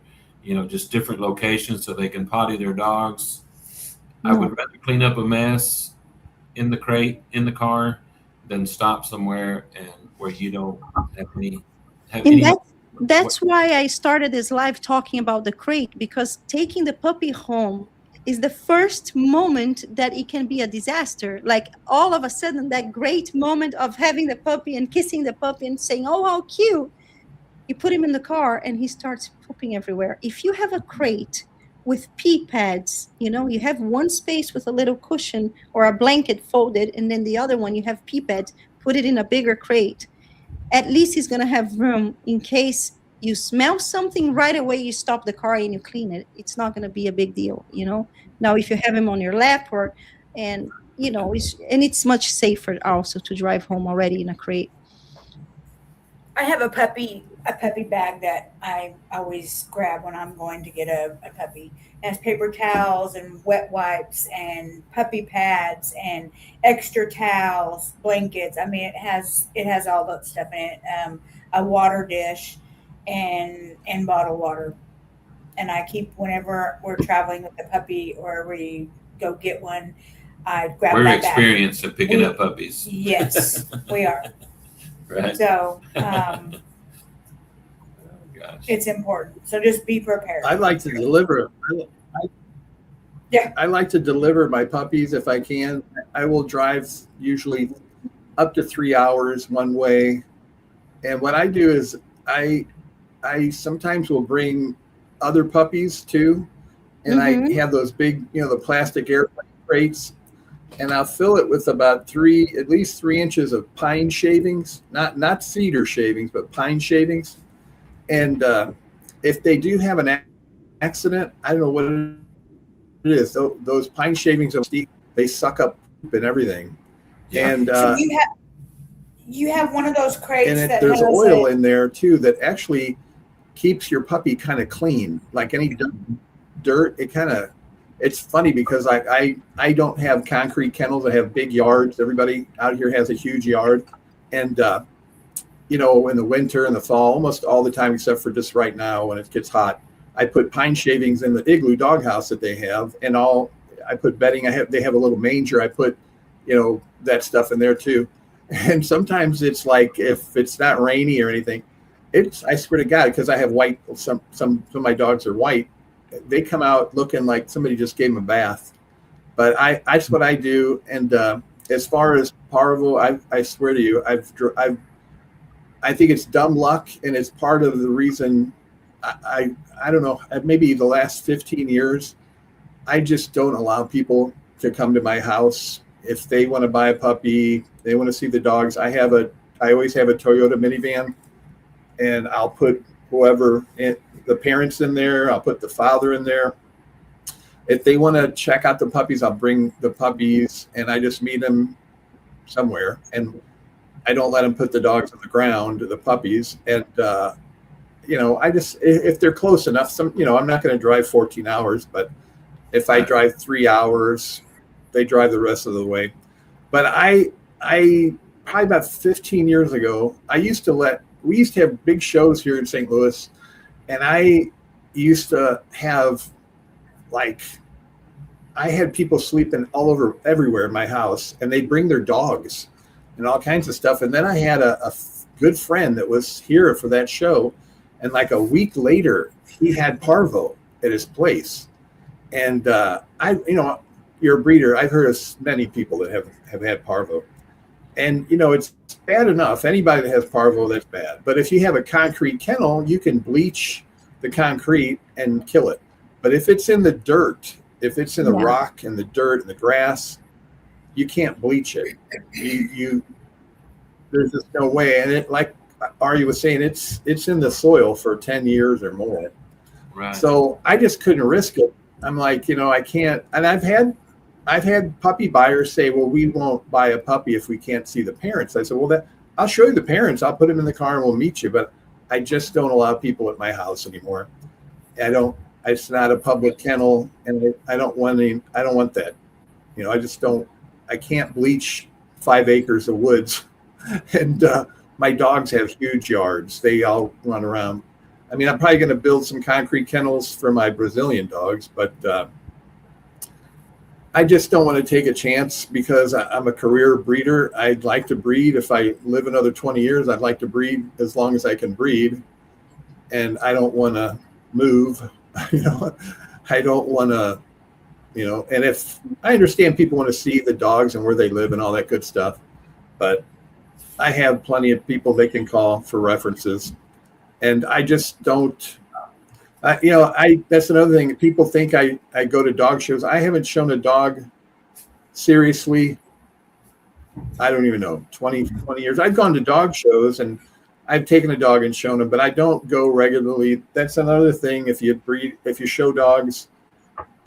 just different locations so they can potty their dogs. No. I would rather clean up a mess in the crate in the car than stop somewhere and where you don't have any. That's why I started this live talking about the crate, because taking the puppy home is the first moment that it can be a disaster. Like all of a sudden, that great moment of having the puppy and kissing the puppy and saying, oh, how cute. You put him in the car and he starts pooping everywhere. If you have a crate with pee pads, you have one space with a little cushion or a blanket folded, and then the other one you have pee pads, put it in a bigger crate. At least he's going to have room in case you smell something right away, you stop the car and you clean it. It's not going to be a big deal, Now, if you have him on your lap and it's much safer also to drive home already in a crate. I have a puppy bag that I always grab when I'm going to get a puppy. It has paper towels and wet wipes and puppy pads and extra towels, blankets. I mean, it has all that stuff in it. A water dish and bottled water. And I keep, whenever we're traveling with the puppy or we go get one, I grab We're that bag. experienced at picking up puppies. Yes, we are. Right. So Gosh. it's important. So just be prepared. I like to deliver. I like to deliver my puppies if I can. I will drive usually up to 3 hours one way. And what I do is I sometimes will bring other puppies too. And I have those big, the plastic airplane crates. And I'll fill it with about at least 3 inches of pine shavings, not cedar shavings, but pine shavings. And if they do have an accident, I don't know what it is. Those pine shavings, they suck up poop and everything. Yeah. And so you have one of those crates and that there's has oil in there too that actually keeps your puppy kind of clean. Like any dirt, it kind of it's funny because I don't have concrete kennels. I have big yards. Everybody out here has a huge yard. And, you know, in the winter and the fall, almost all the time, except for just right now when it gets hot, I put pine shavings in the igloo doghouse that they have, and I put bedding. They have a little manger. I put, you know, that stuff in there too. And sometimes it's like, if it's not rainy or anything, I swear to God, because I have white, some of my dogs are white, they come out looking like somebody just gave them a bath. But that's what I do. And as far as parvo, I swear to you, I think it's dumb luck, and it's part of the reason. I don't know, maybe the last 15 years, I just don't allow people to come to my house. If they want to buy a puppy, they want to see the dogs. I always have a Toyota minivan, and I'll put the parents in there. I'll put the father in there. If they want to check out the puppies, I'll bring the puppies, and I just meet them somewhere. And I don't let them put the dogs on the ground, the puppies. And, you know, if they're close enough, you know, I'm not going to drive 14 hours, but if I drive 3 hours, they drive the rest of the way. But I probably about 15 years ago, we used to have big shows here in St. Louis, and I used to have, like, I had people sleeping everywhere in my house, and they'd bring their dogs and all kinds of stuff. And then I had a good friend that was here for that show, and like a week later, he had parvo at his place. And you know, you're a breeder. I've heard of many people that have had parvo. And, you know, it's bad enough. Anybody that has parvo, that's bad. But if you have a concrete kennel, you can bleach the concrete and kill it. But if it's in the dirt, if it's in the rock and the dirt and the grass, you can't bleach it. There's just no way. And it, like Ari was saying, it's in the soil for 10 years or more. Right. So I just couldn't risk it. I'm like, you know, I can't. And I've had puppy buyers say, well, we won't buy a puppy if we can't see the parents. I said, well, I'll show you the parents. I'll put them in the car and we'll meet you. But I just don't allow people at my house anymore. It's not a public kennel, and I don't want that. You know, I can't bleach 5 acres of woods. And my dogs have huge yards. They all run around. I mean, I'm probably going to build some concrete kennels for my Brazilian dogs, but I just don't want to take a chance because I'm a career breeder. I'd like to breed. If I live another 20 years, I'd like to breed as long as I can breed. And I don't want to move. You know, I don't want to, you know, and if I understand people want to see the dogs and where they live and all that good stuff, but I have plenty of people they can call for references. And I just don't, you know, that's another thing. People think I go to dog shows. I haven't shown a dog seriously, I don't even know, 20 years. I've gone to dog shows and I've taken a dog and shown him, but I don't go regularly. That's another thing. If you show dogs,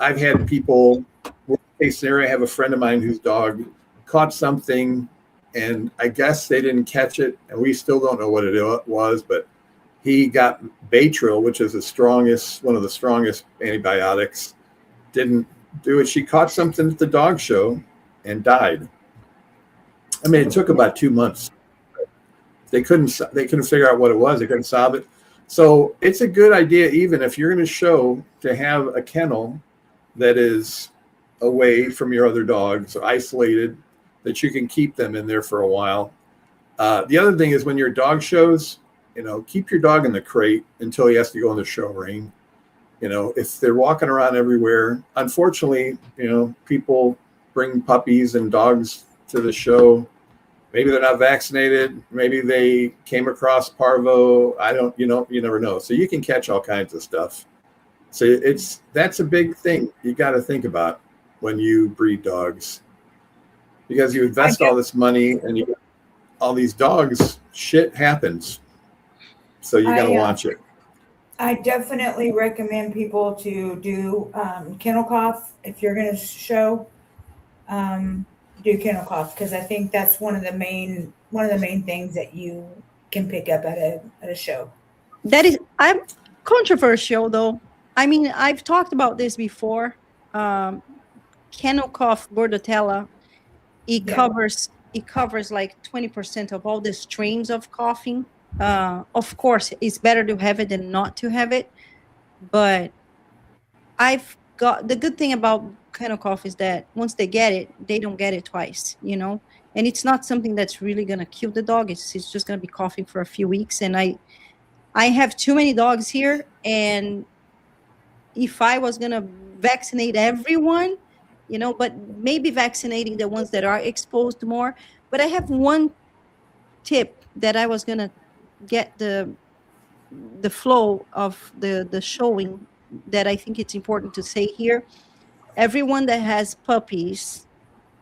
I've had people, worst case scenario, I have a friend of mine whose dog caught something, and I guess they didn't catch it, and we still don't know what it was, but he got Baytril, which is one of the strongest antibiotics. Didn't do it. She caught something at the dog show and died. I mean, it took about 2 months. They couldn't figure out what it was. They couldn't solve it. So it's a good idea, even if you're going to show, to have a kennel that is away from your other dogs, isolated, that you can keep them in there for a while. The other thing is when you're dog shows, you know, keep your dog in the crate until he has to go in the show ring. You know, if they're walking around everywhere, unfortunately, you know, people bring puppies and dogs to the show. Maybe they're not vaccinated. Maybe they came across parvo. You never know. So you can catch all kinds of stuff. So that's a big thing you got to think about when you breed dogs, because you invest all this money and you all these dogs, shit happens. So you got to watch it. I definitely recommend people to do kennel cough if you're going to show. Do kennel cough, because I think that's one of the main things that you can pick up at a show. I'm controversial though. I mean, I've talked about this before. kennel cough bordetella, it Yeah. covers like 20% of all the strains of coughing. Of course, it's better to have it than not to have it, but I've got the good thing about kennel cough is that once they get it, they don't get it twice, you know. And it's not something that's really gonna kill the dog. It's just gonna be coughing for a few weeks. And I have too many dogs here, and if I was gonna vaccinate everyone, you know, but maybe vaccinating the ones that are exposed more. But I have one tip that I was gonna get the flow of the showing that I think it's important to say here. Everyone that has puppies,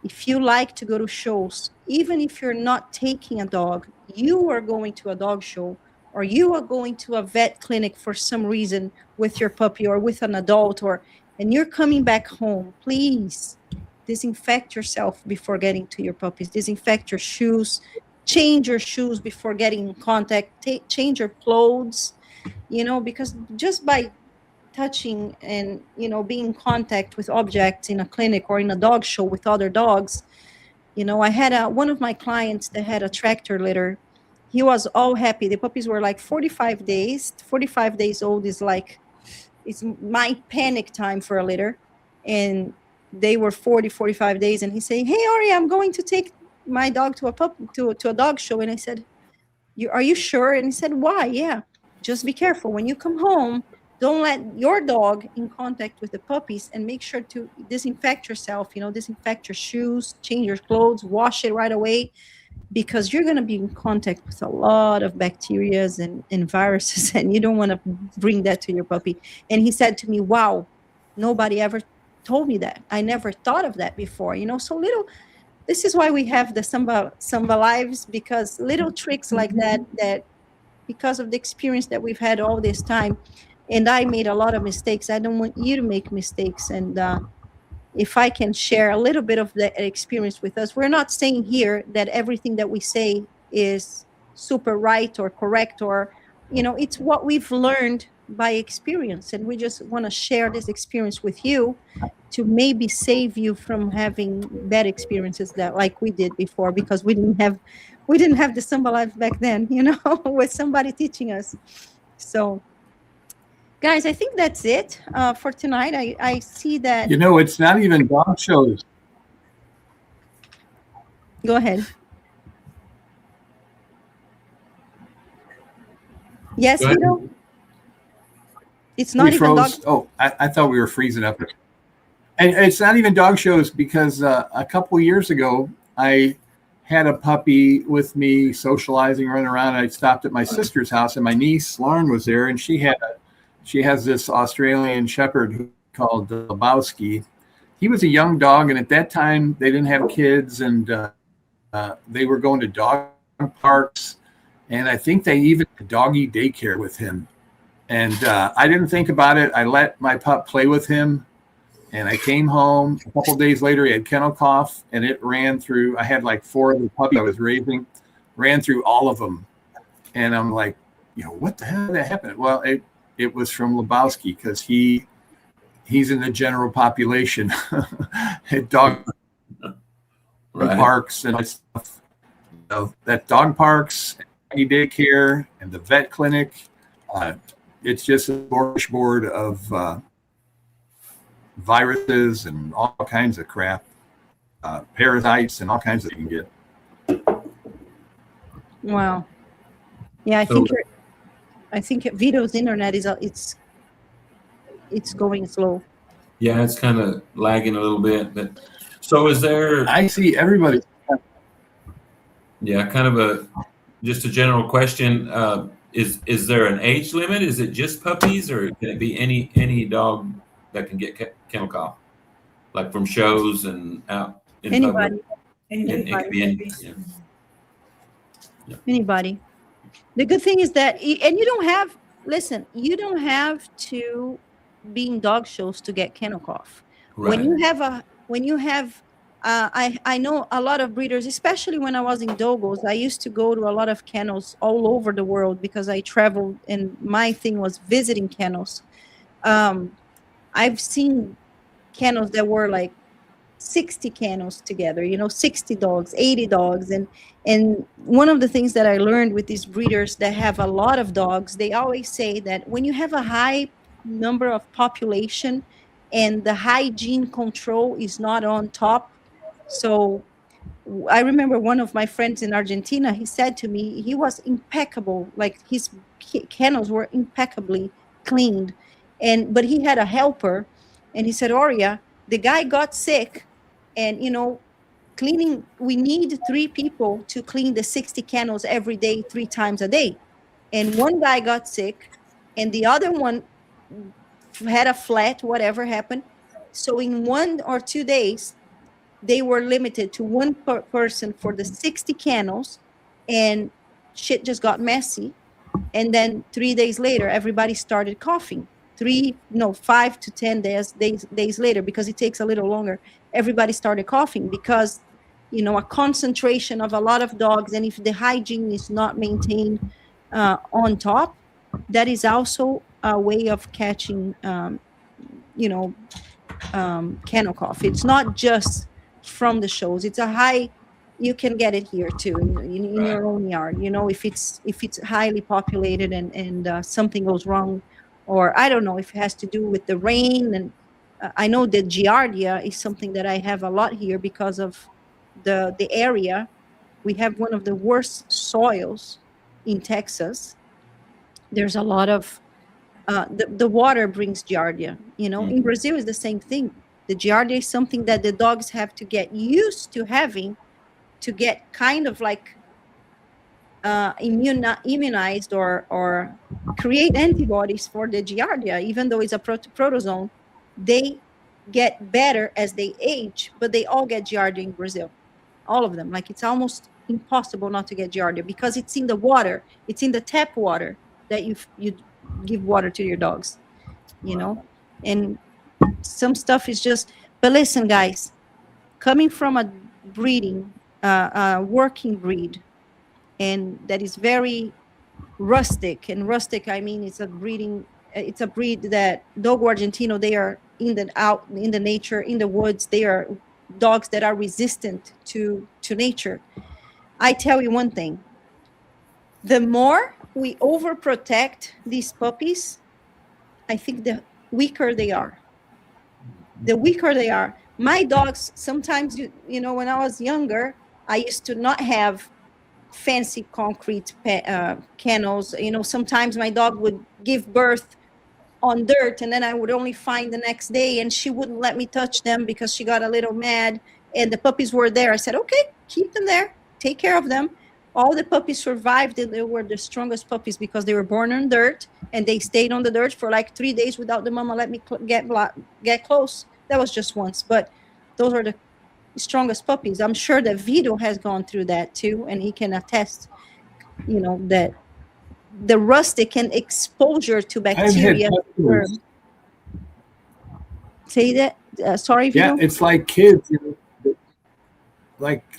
if you like to go to shows, even if you're not taking a dog, you are going to a dog show, or you are going to a vet clinic for some reason with your puppy or with an adult, and you're coming back home, please disinfect yourself before getting to your puppies. Disinfect your shoes, change your shoes before getting in contact, change your clothes, you know, because just by touching and, you know, being in contact with objects in a clinic or in a dog show with other dogs. You know, I had one of my clients that had a tractor litter. He was all happy. The puppies were like 45 days. 45 days old is like, it's my panic time for a litter. And they were 45 days. And he said, hey, Ari, I'm going to take my dog to a dog show. And I said, are you sure? And he said, why? Yeah, just be careful. When you come home, don't let your dog in contact with the puppies, and make sure to disinfect yourself, you know, disinfect your shoes, change your clothes, wash it right away, because you're going to be in contact with a lot of bacteria and viruses, and you don't want to bring that to your puppy. And he said to me, wow, nobody ever told me that. I never thought of that before, you know. So little, this is why we have the Samba Lives, because little tricks like that because of the experience that we've had all this time. And I made a lot of mistakes. I don't want you to make mistakes. And if I can share a little bit of the experience with us, we're not saying here that everything that we say is super right or correct, or, you know, it's what we've learned by experience. And we just want to share this experience with you to maybe save you from having bad experiences that like we did before, because we didn't have the Samba Life back then, you know, with somebody teaching us. So guys, I think that's it for tonight. I see that. You know, it's not even dog shows. Go ahead. Yes, Vito? It's not even dog. Oh, I thought we were freezing up. And it's not even dog shows, because a couple of years ago, I had a puppy with me socializing, running around. I stopped at my sister's house, and my niece, Lauren, was there, and she has this Australian Shepherd called Lebowski. He was a young dog, and at that time, they didn't have kids, and they were going to dog parks, and I think they even had doggy daycare with him. And I didn't think about it. I let my pup play with him, and I came home. A couple of days later, he had kennel cough, and it ran through. I had like 4 of the puppies I was raising, ran through all of them. And I'm like, you know, what the hell did that happen? Well, it was from Lebowski, because he's in the general population at dog parks and stuff. You know, that dog parks, doggy daycare, and the vet clinic. It's just a smorgasbord of viruses and all kinds of crap, parasites and all kinds of things you can get. Wow. Yeah, I think Vito's internet is it's going slow. Yeah, it's kind of lagging a little bit. But so is there? I see everybody. Yeah, kind of just a general question. Is there an age limit? Is it just puppies, or can it be any dog that can get kennel cough, like from shows and out in Anybody. public? It could be Anybody. The good thing is that, and you don't have to be in dog shows to get kennel cough. Right. When you have I know a lot of breeders, especially when I was in Dogos. I used to go to a lot of kennels all over the world because I traveled, and my thing was visiting kennels. I've seen kennels that were like 60 kennels together, 60 dogs, 80 dogs. And one of the things that I learned with these breeders that have a lot of dogs, they always say that when you have a high number of population and the hygiene control is not on top. So I remember one of my friends in Argentina, he said to me, he was impeccable, like his kennels were impeccably cleaned. But he had a helper, and he said, Oria, the guy got sick, and cleaning, we need 3 people to clean the 60 kennels every day, 3 times a day. And one guy got sick, and the other one had a flat, whatever happened. So in 1 or 2 days, they were limited to one person for the 60 kennels, and shit just got messy. And then 3 days later, everybody started coughing. 5 to 10 days later, because it takes a little longer, everybody started coughing because, a concentration of a lot of dogs. And if the hygiene is not maintained on top, that is also a way of catching, kennel cough. It's not just from the shows. It's a high, you can get it here too in your own yard, if it's highly populated and something goes wrong, or I don't know if it has to do with the rain. And I know that giardia is something that I have a lot here because of the area. We have one of the worst soils in Texas. There's a lot of the water brings giardia. In Brazil is the same thing. The giardia is something that the dogs have to get used to having to get kind of like immunized or create antibodies for the giardia. Even though it's a protozoan, they get better as they age, but they all get giardia in Brazil. All of them. Like, it's almost impossible not to get giardia because it's in the water. It's in the tap water that you give water to your dogs, and some stuff is just. But listen, guys, coming from a breeding, working breed, and that is very rustic. And rustic, I mean, it's a breed that Dogo Argentino, they are out in the nature, in the woods. They are dogs that are resistant to nature. I tell you one thing: the more we overprotect these puppies, I think the weaker they are. The weaker they are. My dogs, sometimes, when I was younger, I used to not have fancy concrete kennels. Sometimes my dog would give birth on dirt, and then I would only find the next day, and she wouldn't let me touch them because she got a little mad. And the puppies were there. I said, okay, keep them there. Take care of them. All the puppies survived, and they were the strongest puppies because they were born on dirt, and they stayed on the dirt for like 3 days without the mama let me get close. That was just once, but those are the strongest puppies. I'm sure that Vito has gone through that too, and he can attest, that the rustic and exposure to bacteria. Say that. Sorry, Vito? Yeah, it's like kids.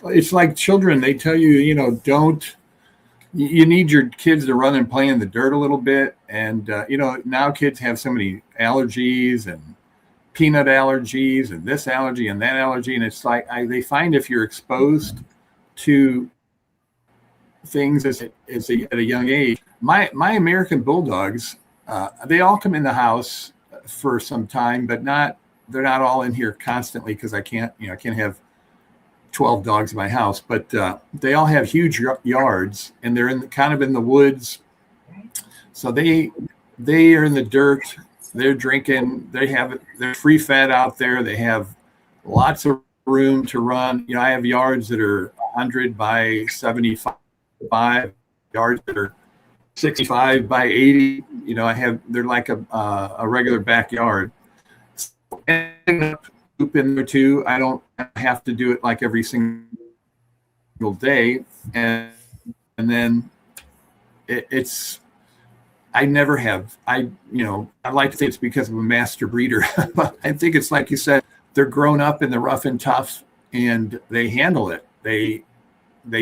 It's like children. They tell you, don't. You need your kids to run and play in the dirt a little bit, and now kids have so many allergies and peanut allergies and this allergy and that allergy, and it's like they find if you're exposed to things at a young age. My American Bulldogs, they all come in the house for some time, but they're not all in here constantly because I can't have 12 dogs in my house, but they all have huge yards, and they're kind of in the woods. So they are in the dirt. They're drinking. They're free fed out there. They have lots of room to run. I have yards that are 100 by 75, yards that are 65 by 80. They're like a regular backyard. And poop in there too. I don't have to do it like every single day, and then it's. I never have. I like to think it's because I'm a master breeder, but I think it's like you said. They're grown up in the rough and tough, and they handle it. They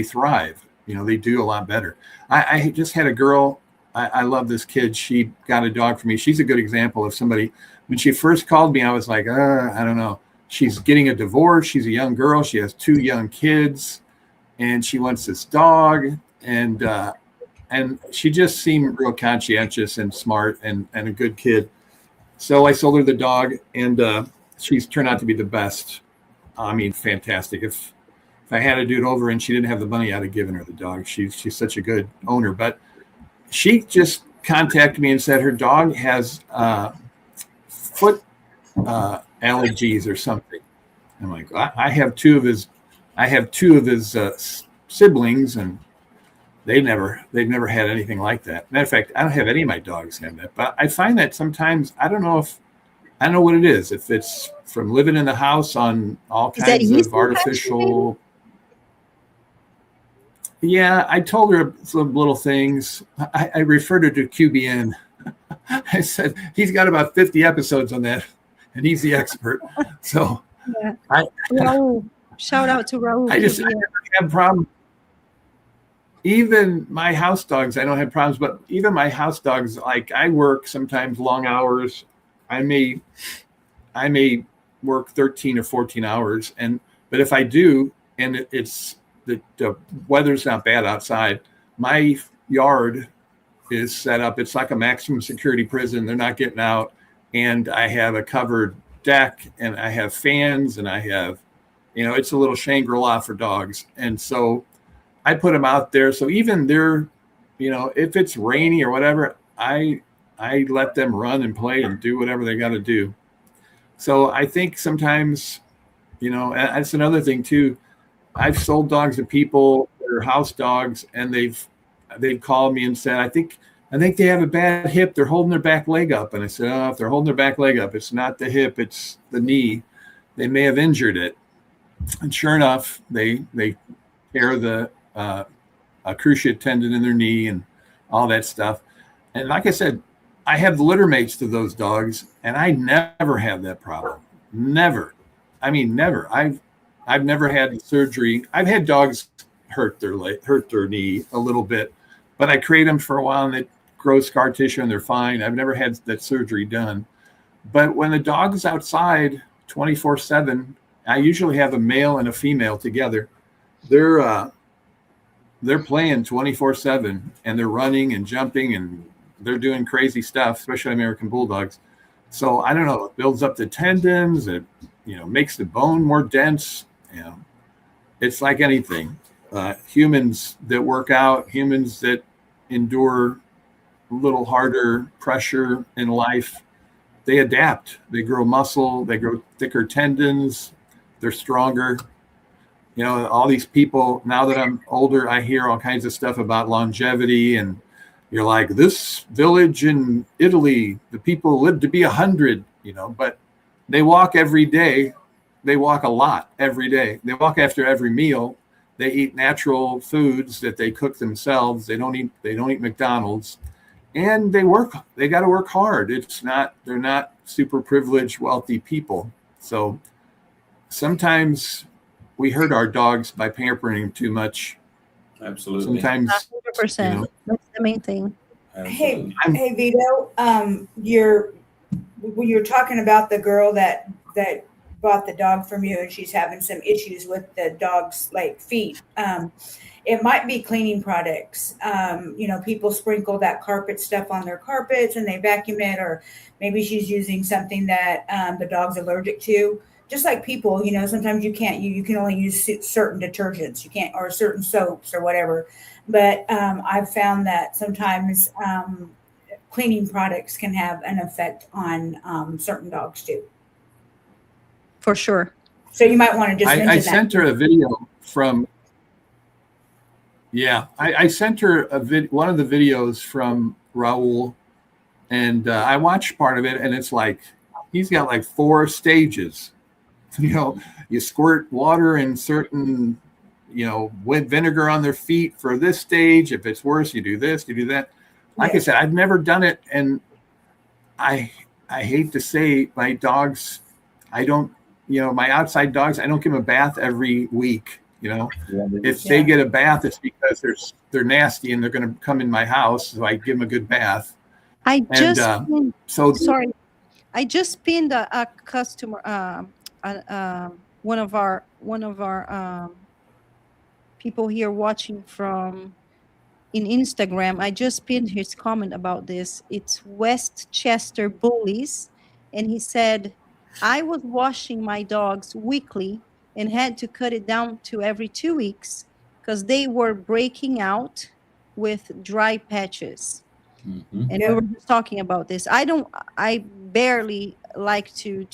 thrive. They do a lot better. I just had a girl. I love this kid. She got a dog for me. She's a good example of somebody when she first called me, I was like, I don't know. She's getting a divorce. She's a young girl. She has 2 young kids, and she wants this dog. And she just seemed real conscientious and smart and a good kid. So I sold her the dog, and she's turned out to be the best. I mean, fantastic. If I had to do it over and she didn't have the money, I'd have given her the dog. She's such a good owner. But she just contacted me and said her dog has foot allergies or something. I'm like, I have two of his siblings, and they've never had anything like that. Matter of fact, I don't have any of my dogs have that. But I find that sometimes I don't know what it is. If it's from living in the house on all kinds of artificial. Yeah, I told her some little things. I referred her to QBN. I said, he's got about 50 episodes on that, and he's the expert. So Yeah. Raul. Shout out to Raul. I never have problems. Even my house dogs, I don't have problems, but even my house dogs, like I work sometimes long hours. I may work 13 or 14 hours. But if I do, and it's the weather's not bad outside, my yard is set up. It's like a maximum security prison. They're not getting out. And I have a covered deck, and I have fans, and I have, it's a little Shangri-La for dogs. And so I put them out there. So even they're, if it's rainy or whatever, I let them run and play and do whatever they got to do. So I think sometimes, and that's another thing too. I've sold dogs to people that are house dogs, and they've called me and said, I think they have a bad hip. They're holding their back leg up. And I said, if they're holding their back leg up, it's not the hip, it's the knee. They may have injured it. And sure enough, they tear the cruciate tendon in their knee and all that stuff. And like I said, I have litter mates to those dogs, and I never have that problem. Never. I mean, never. I've never had surgery. I've had dogs hurt their knee a little bit, but I crate them for a while and it grows scar tissue and they're fine. I've never had that surgery done. But when the dog is outside 24/7, I usually have a male and a female together. They're playing 24/7, and they're running and jumping, and they're doing crazy stuff, especially American Bulldogs. So I don't know, it builds up the tendons, it makes the bone more dense. It's like anything. Humans that work out, humans that endure a little harder pressure in life, they adapt. They grow muscle, they grow thicker tendons, they're stronger. All these people, now that I'm older, I hear all kinds of stuff about longevity, and you're like, this village in Italy, the people live to be 100, but they walk every day. They walk a lot every day. They walk after every meal. They eat natural foods that they cook themselves. They don't eat McDonald's, and they work. They got to work hard. They're not super privileged, wealthy people. So sometimes we hurt our dogs by pampering them too much. Absolutely. Sometimes 100%. That's the main thing. Absolutely. Hey, Vito, you're talking about the girl that bought the dog from you, and she's having some issues with the dog's feet. It might be cleaning products. People sprinkle that carpet stuff on their carpets and they vacuum it, or maybe she's using something that the dog's allergic to. Just like people, sometimes you can only use certain detergents, you can't, or certain soaps or whatever. But I've found that sometimes cleaning products can have an effect on certain dogs too. For sure. So you might want to just mention that. I sent her a video from. Yeah, I sent her one of the videos from Raul, and I watched part of it, and it's like he's got 4 stages. You squirt water and certain, vinegar on their feet for this stage. If it's worse, you do this, you do that. Like I said, I've never done it, and I hate to say my dogs, I don't, my outside dogs, I don't give them a bath every week. If they get a bath, it's because they're nasty and they're going to come in my house, so I give them a good bath. Sorry. I just pinned a customer, one of our people here watching from in Instagram. I just pinned his comment about this. It's Westchester Bullies, and he said, "I was washing my dogs weekly and had to cut it down to every 2 weeks because they were breaking out with dry patches." Mhm. And Yeah. we were just talking about this. I barely like to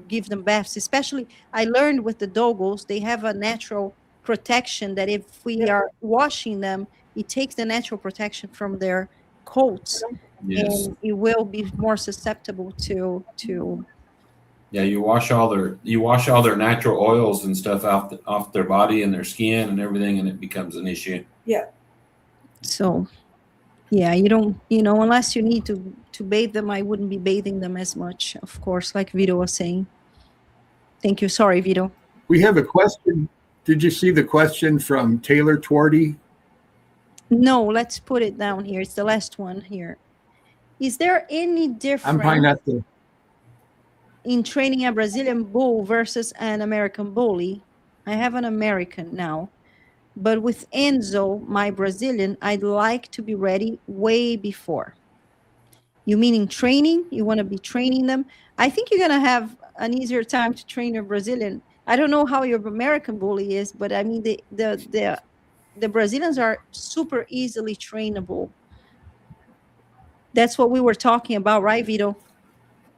give them baths, especially I learned with the doggos, they have a natural protection that if we Yep. are washing them, it takes the natural protection from their coats, Yes. and it will be more susceptible to Yeah, you wash all their natural oils and stuff off their body and their skin and everything, and it becomes an issue. Yeah. so yeah, you don't, unless you need to bathe them, I wouldn't be bathing them as much, of course, like Vito was saying. Thank you. Sorry, Vito. We have a question. Did you see the question from Taylor Twardy? No, let's put it down here. It's the last one here. Is there any I'm probably difference not the. in training a Brazilian bull versus an American bully? I have an American now, but with Enzo, my Brazilian, I'd like to be ready way before. You meaning training? You want to be training them? I think you're going to have an easier time to train your Brazilian. I don't know how your American bully is, but I mean, the Brazilians are super easily trainable. That's what we were talking about, right, Vito?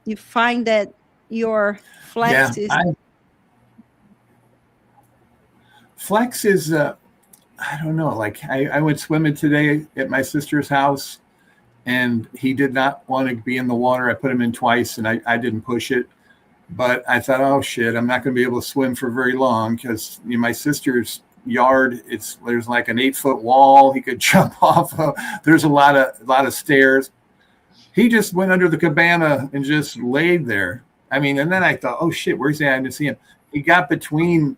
You find that your Yeah, flex is Flex is. I don't know. Like I went swimming today at my sister's house, and he did not want to be in the water. I put him in twice, and I didn't push it. But I thought, oh shit, I'm not going to be able to swim for very long because my sister's yard, there's like an 8-foot wall he could jump off of. There's a lot of stairs. He just went under the cabana and just laid there. I mean, and then I thought, oh shit, where's he? I didn't see him. He got behind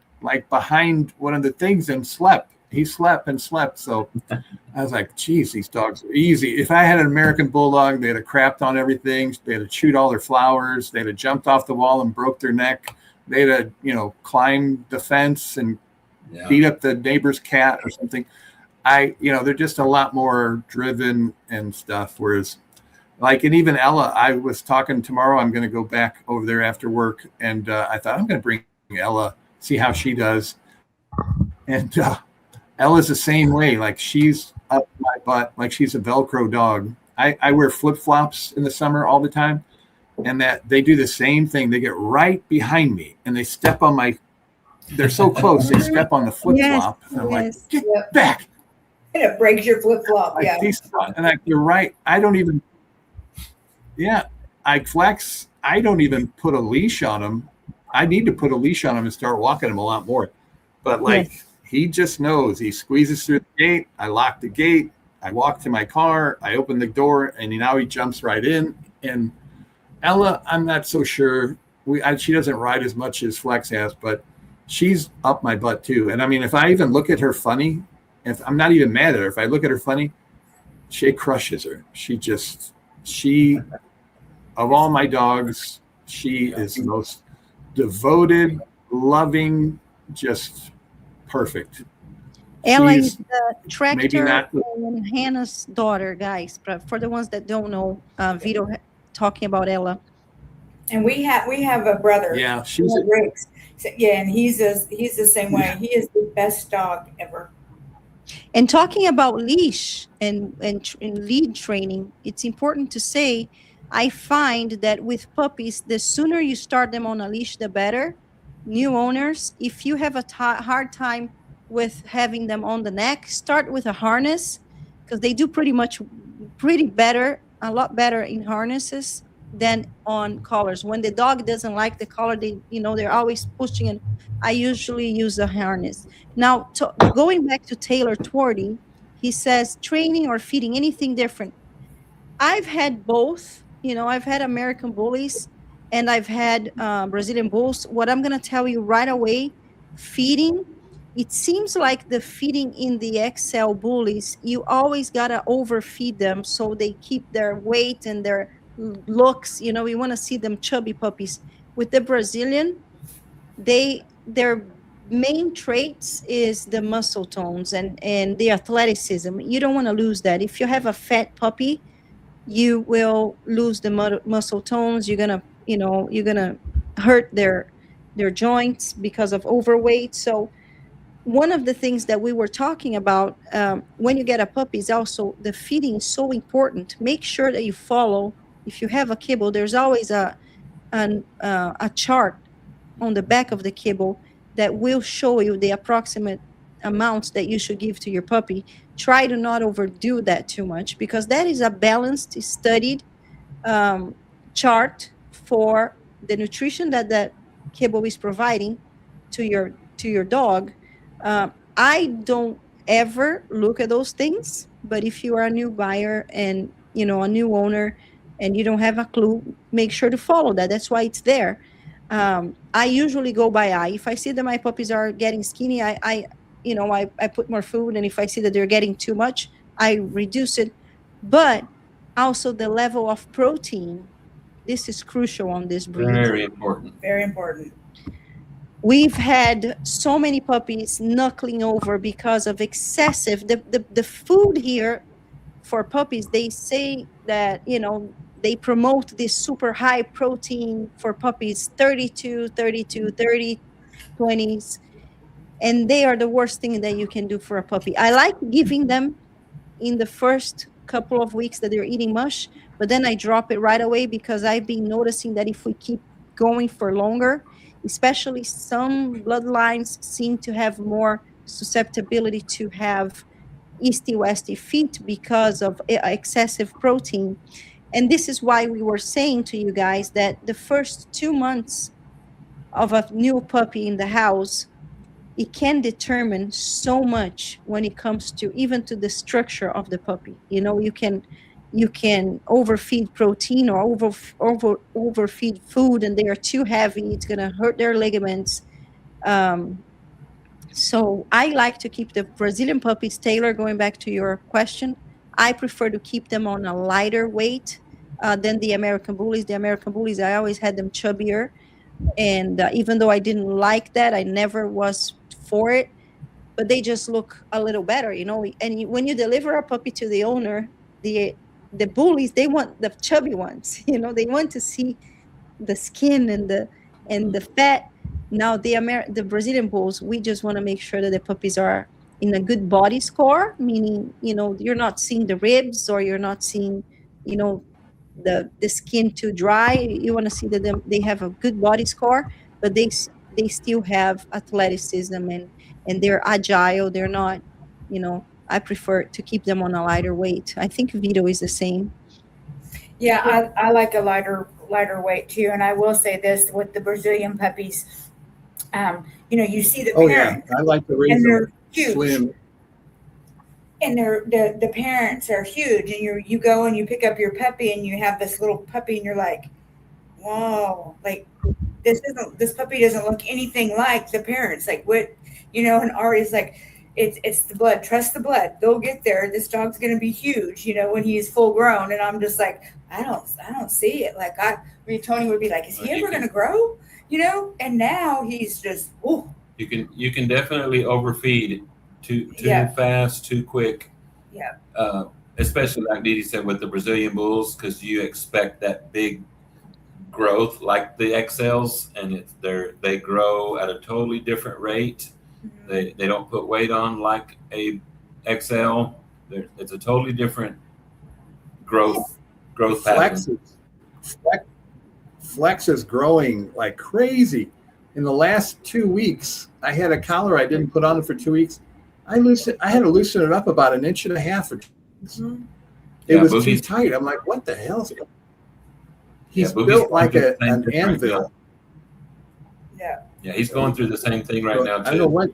one of the things and slept. He slept and slept. So I was like, geez, these dogs are easy. If I had an American bulldog, they'd have crapped on everything. They'd have chewed all their flowers. They'd have jumped off the wall and broke their neck. They'd have, climbed the fence and beat up the neighbor's cat or something. They're just a lot more driven and stuff. Whereas, and even Ella, I was talking tomorrow, I'm going to go back over there after work. And I thought I'm going to bring Ella, see how she does. And Ella's the same way. Like she's up my butt, like she's a Velcro dog. I wear flip-flops in the summer all the time. And that they do the same thing. They get right behind me and they step on they're so close, they step on the flip-flop. Yes, and I'm yes. like, get back. And it breaks your flip flop. Like, Yeah. You're right. I don't even, Flex, I don't even put a leash on him. I need to put a leash on him and start walking him a lot more. But he just knows. He squeezes through the gate. I lock the gate. I walk to my car. I open the door, and now he jumps right in. And Ella, I'm not so sure. She doesn't ride as much as Flex has, but she's up my butt too. And I mean, if I even look at her funny, if I'm not even mad at her, if I look at her funny, she crushes her. Of all my dogs, she is the most devoted, loving, just perfect. Ella She's is the maybe tractor not. and Hannah's daughter, guys. But for the ones that don't know, Vito talking about Ella. And we have a brother. Yeah, she's Riggs. So, yeah, and he's the same way. He is the best dog ever. And talking about leash and lead training, it's important to say, I find that with puppies, the sooner you start them on a leash, the better. New owners, if you have a hard time with having them on the neck, start with a harness because they do a lot better in harnesses than on collars. When the dog doesn't like the collar, they're always pushing, and I usually use a harness. Now, going back to Taylor Twardy, he says training or feeding, anything different. I've had both. I've had American bullies and I've had Brazilian bulls. What I'm going to tell you right away, feeding, it seems like the feeding in the XL bullies, you always got to overfeed them so they keep their weight and their looks, we want to see them chubby puppies. With the Brazilian, their main traits is the muscle tones and the athleticism. You don't want to lose that. If you have a fat puppy, you will lose the muscle tones. You're gonna hurt their joints because of overweight. So one of the things that we were talking about, when you get a puppy, is also the feeding is so important. Make sure that you follow. If you have a kibble, there's always a chart on the back of the kibble that will show you the approximate amounts that you should give to your puppy. Try to not overdo that too much, because that is a balanced, studied um, chart for the nutrition that that kibble is providing to your dog. I don't ever look at those things, but if you are a new buyer and a new owner and you don't have a clue, make sure to follow that. That's why it's there. I usually go by eye. If I see that my puppies are getting skinny, I put more food, and if I see that they're getting too much, I reduce it. But also the level of protein. This is crucial on this breed. Very important. Very important. We've had so many puppies knuckling over because of excessive the food here for puppies. They say that they promote this super high protein for puppies, 32 32 30 20s, and they are the worst thing that you can do for a puppy. I like giving them in the first couple of weeks that they're eating mush, but then I drop it right away, because I've been noticing that if we keep going for longer, especially some bloodlines seem to have more susceptibility to have easty westy feet because of excessive protein. And this is why we were saying to you guys that the first 2 months of a new puppy in the house, it can determine so much when it comes to even to the structure of the puppy. You can overfeed protein or overfeed food, and they are too heavy. It's going to hurt their ligaments. So I like to keep the Brazilian puppies, Taylor, going back to your question, I prefer to keep them on a lighter weight than the American Bullies. The American Bullies, I always had them chubbier. And even though I didn't like that, I never was for it. But they just look a little better. And when you deliver a puppy to the owner, the Bullies, they want the chubby ones. They want to see the skin and the fat. Now the Brazilian Bulls, we just want to make sure that the puppies are in a good body score, meaning you're not seeing the ribs, or you're not seeing the skin too dry. You want to see that they have a good body score, but they still have athleticism, and they're agile. They're not, I prefer to keep them on a lighter weight. I think Vito is the same. Yeah, I like a lighter weight too. And I will say this with the Brazilian puppies, you see the Oh yeah, parents, I like to raise and them they're huge. slim. And the parents are huge, and you go and you pick up your puppy, and you have this little puppy, and you're like, whoa, like this puppy doesn't look anything like the parents. Like what, and Ari's like, it's the blood. Trust the blood. They'll get there. This dog's gonna be huge, when he's full grown. And I'm just like, I don't see it. Like Tony would be like, is he ever gonna grow? And now he's just, ooh. You can definitely overfeed too Yeah. fast, too quick. Yeah. Especially like Didi said with the Brazilian Bulls, because you expect that big growth like the XLs, and they grow at a totally different rate. Mhm. They don't put weight on like a XL. It's a totally different growth pattern. Flex is growing like crazy. In the last 2 weeks, I had a collar I didn't put on for 2 weeks. I had to loosen it up about 1.5 inches. Mhm. It Yeah, was too Boogie's- tight. I'm like, what the hell is it? He's Boogie's built like going through the same an thing right anvil. now. Yeah. Yeah, he's going through the same thing right now I don't know too. what.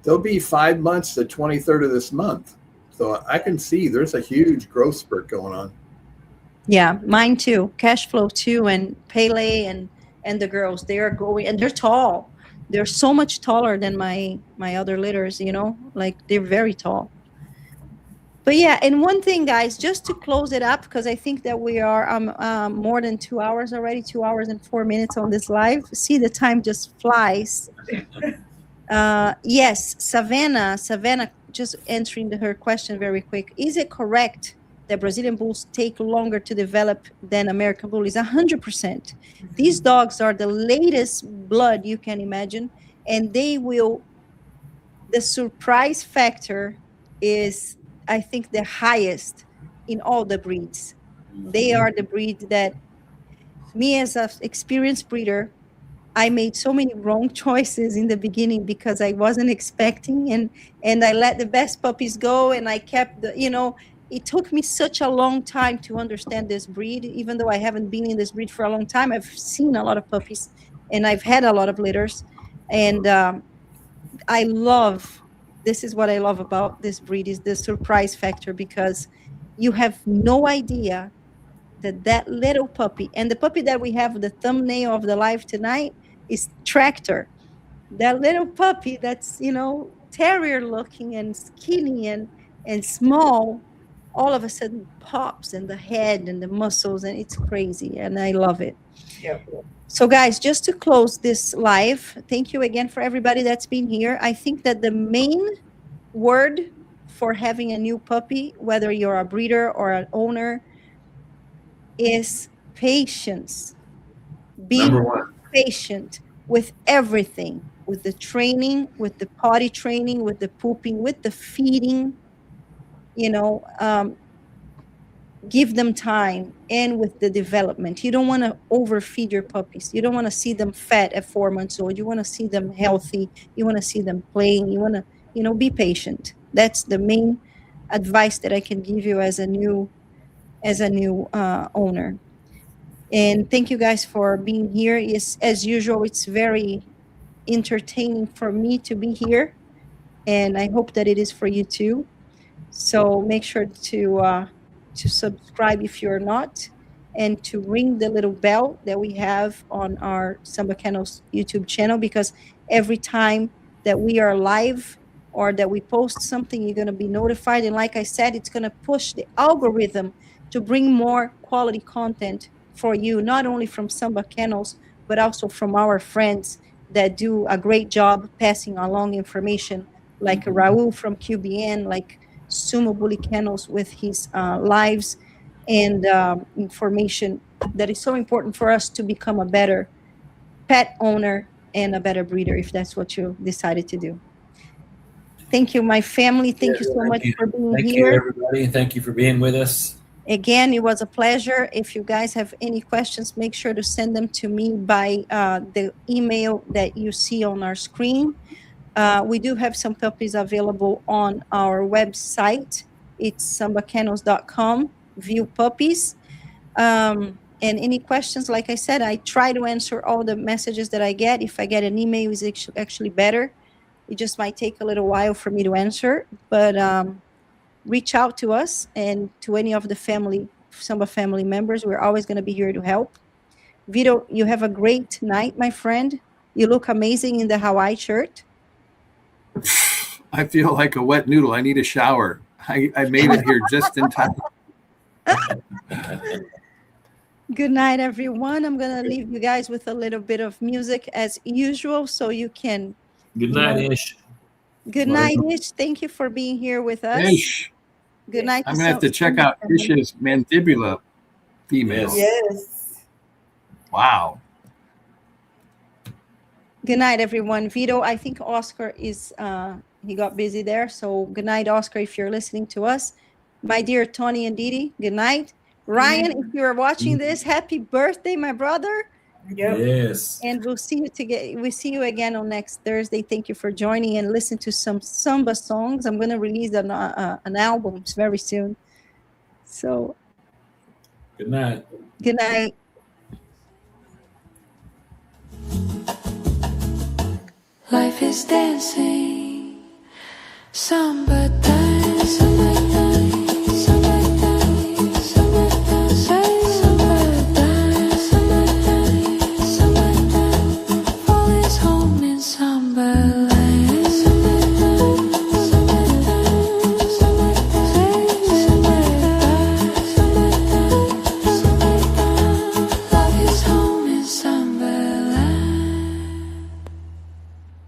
They'll be 5 months the 23rd of this month. So I can see there's a huge growth spurt going on. Yeah, mine too. Cash flow too, and Pele and the girls, they are going, and they're tall. They're so much taller than my other litters. Like they're very tall. But yeah, and one thing, guys, just to close it up, because I think that we are more than 2 hours already, 2 hours and 4 minutes on this live. See, the time just flies. Yes, Savannah, just answering her question very quick. Is it correct that Brazilian bulls take longer to develop than American bullies? 100%. These dogs are the latest blood you can imagine, and the surprise factor is, I think, the highest in all the breeds. They are the breed that, me as an experienced breeder, I made so many wrong choices in the beginning because I wasn't expecting, and I let the best puppies go, and I kept it took me such a long time to understand this breed. Even though I haven't been in this breed for a long time, I've seen a lot of puppies and I've had a lot of litters. And this is what I love about this breed, is the surprise factor, because you have no idea that little puppy, and the puppy that we have the thumbnail of the live tonight is Tractor. That little puppy that's, terrier looking and skinny and small, all of a sudden pops, and the head and the muscles, and it's crazy, and I love it. Yeah. So guys, just to close this live, thank you again for everybody that's been here. I think that the main word for having a new puppy, whether you're a breeder or an owner, is patience. Being patient with everything, with the training, with the potty training, with the pooping, with the feeding, give them time, and with the development. You don't want to overfeed your puppies. You don't want to see them fat at 4 months old. You want to see them healthy. You want to see them playing. You want to, be patient. That's the main advice that I can give you as a new owner. And thank you guys for being here. As usual, it's very entertaining for me to be here, and I hope that it is for you too. So make sure to subscribe if you're not, and to ring the little bell that we have on our Samba Kennels YouTube channel, because every time that we are live or that we post something, you're going to be notified. And like I said, it's going to push the algorithm to bring more quality content for you, not only from Samba Kennels, but also from our friends that do a great job passing along information, like Raul from QBN, like Sumo Bully Kennels with his lives and information that is so important for us to become a better pet owner and a better breeder, if that's what you decided to do. Thank you, my family. Thank you so much for being here. Thank you, everybody. Thank you for being with us. Again, it was a pleasure. If you guys have any questions, make sure to send them to me by the email that you see on our screen. We do have some puppies available on our website. It's sambakennels.com, view puppies. And any questions, like I said, I try to answer all the messages that I get. If I get an email, it's actually better. It just might take a little while for me to answer, but reach out to us and to any of the Samba family members. We're always going to be here to help. Vito, you have a great night, my friend. You look amazing in the Hawaii shirt. I feel like a wet noodle. I need a shower. I made it here just in time. Good night, everyone. I'm going to leave you guys with a little bit of music as usual, so you can... Good night, Ish. Good night, Ish. Thank you for being here with us. Ish. Good night. I'm going to have to check out Ish's mandibula female. Yes. Wow. Good night, everyone. Vito, I think Oscar is, he got busy there. So good night, Oscar, if you're listening to us. My dear Tony and Didi, good night. Ryan, if you're watching this, happy birthday, my brother. Yep. Yes. And we'll see you again on next Thursday. Thank you for joining and listen to some samba songs. I'm going to release an album very soon. So Good night. Good night. Life is dancing, samba time, samba time, samba time, samba time, samba time, samba time, samba time. All is home in samba.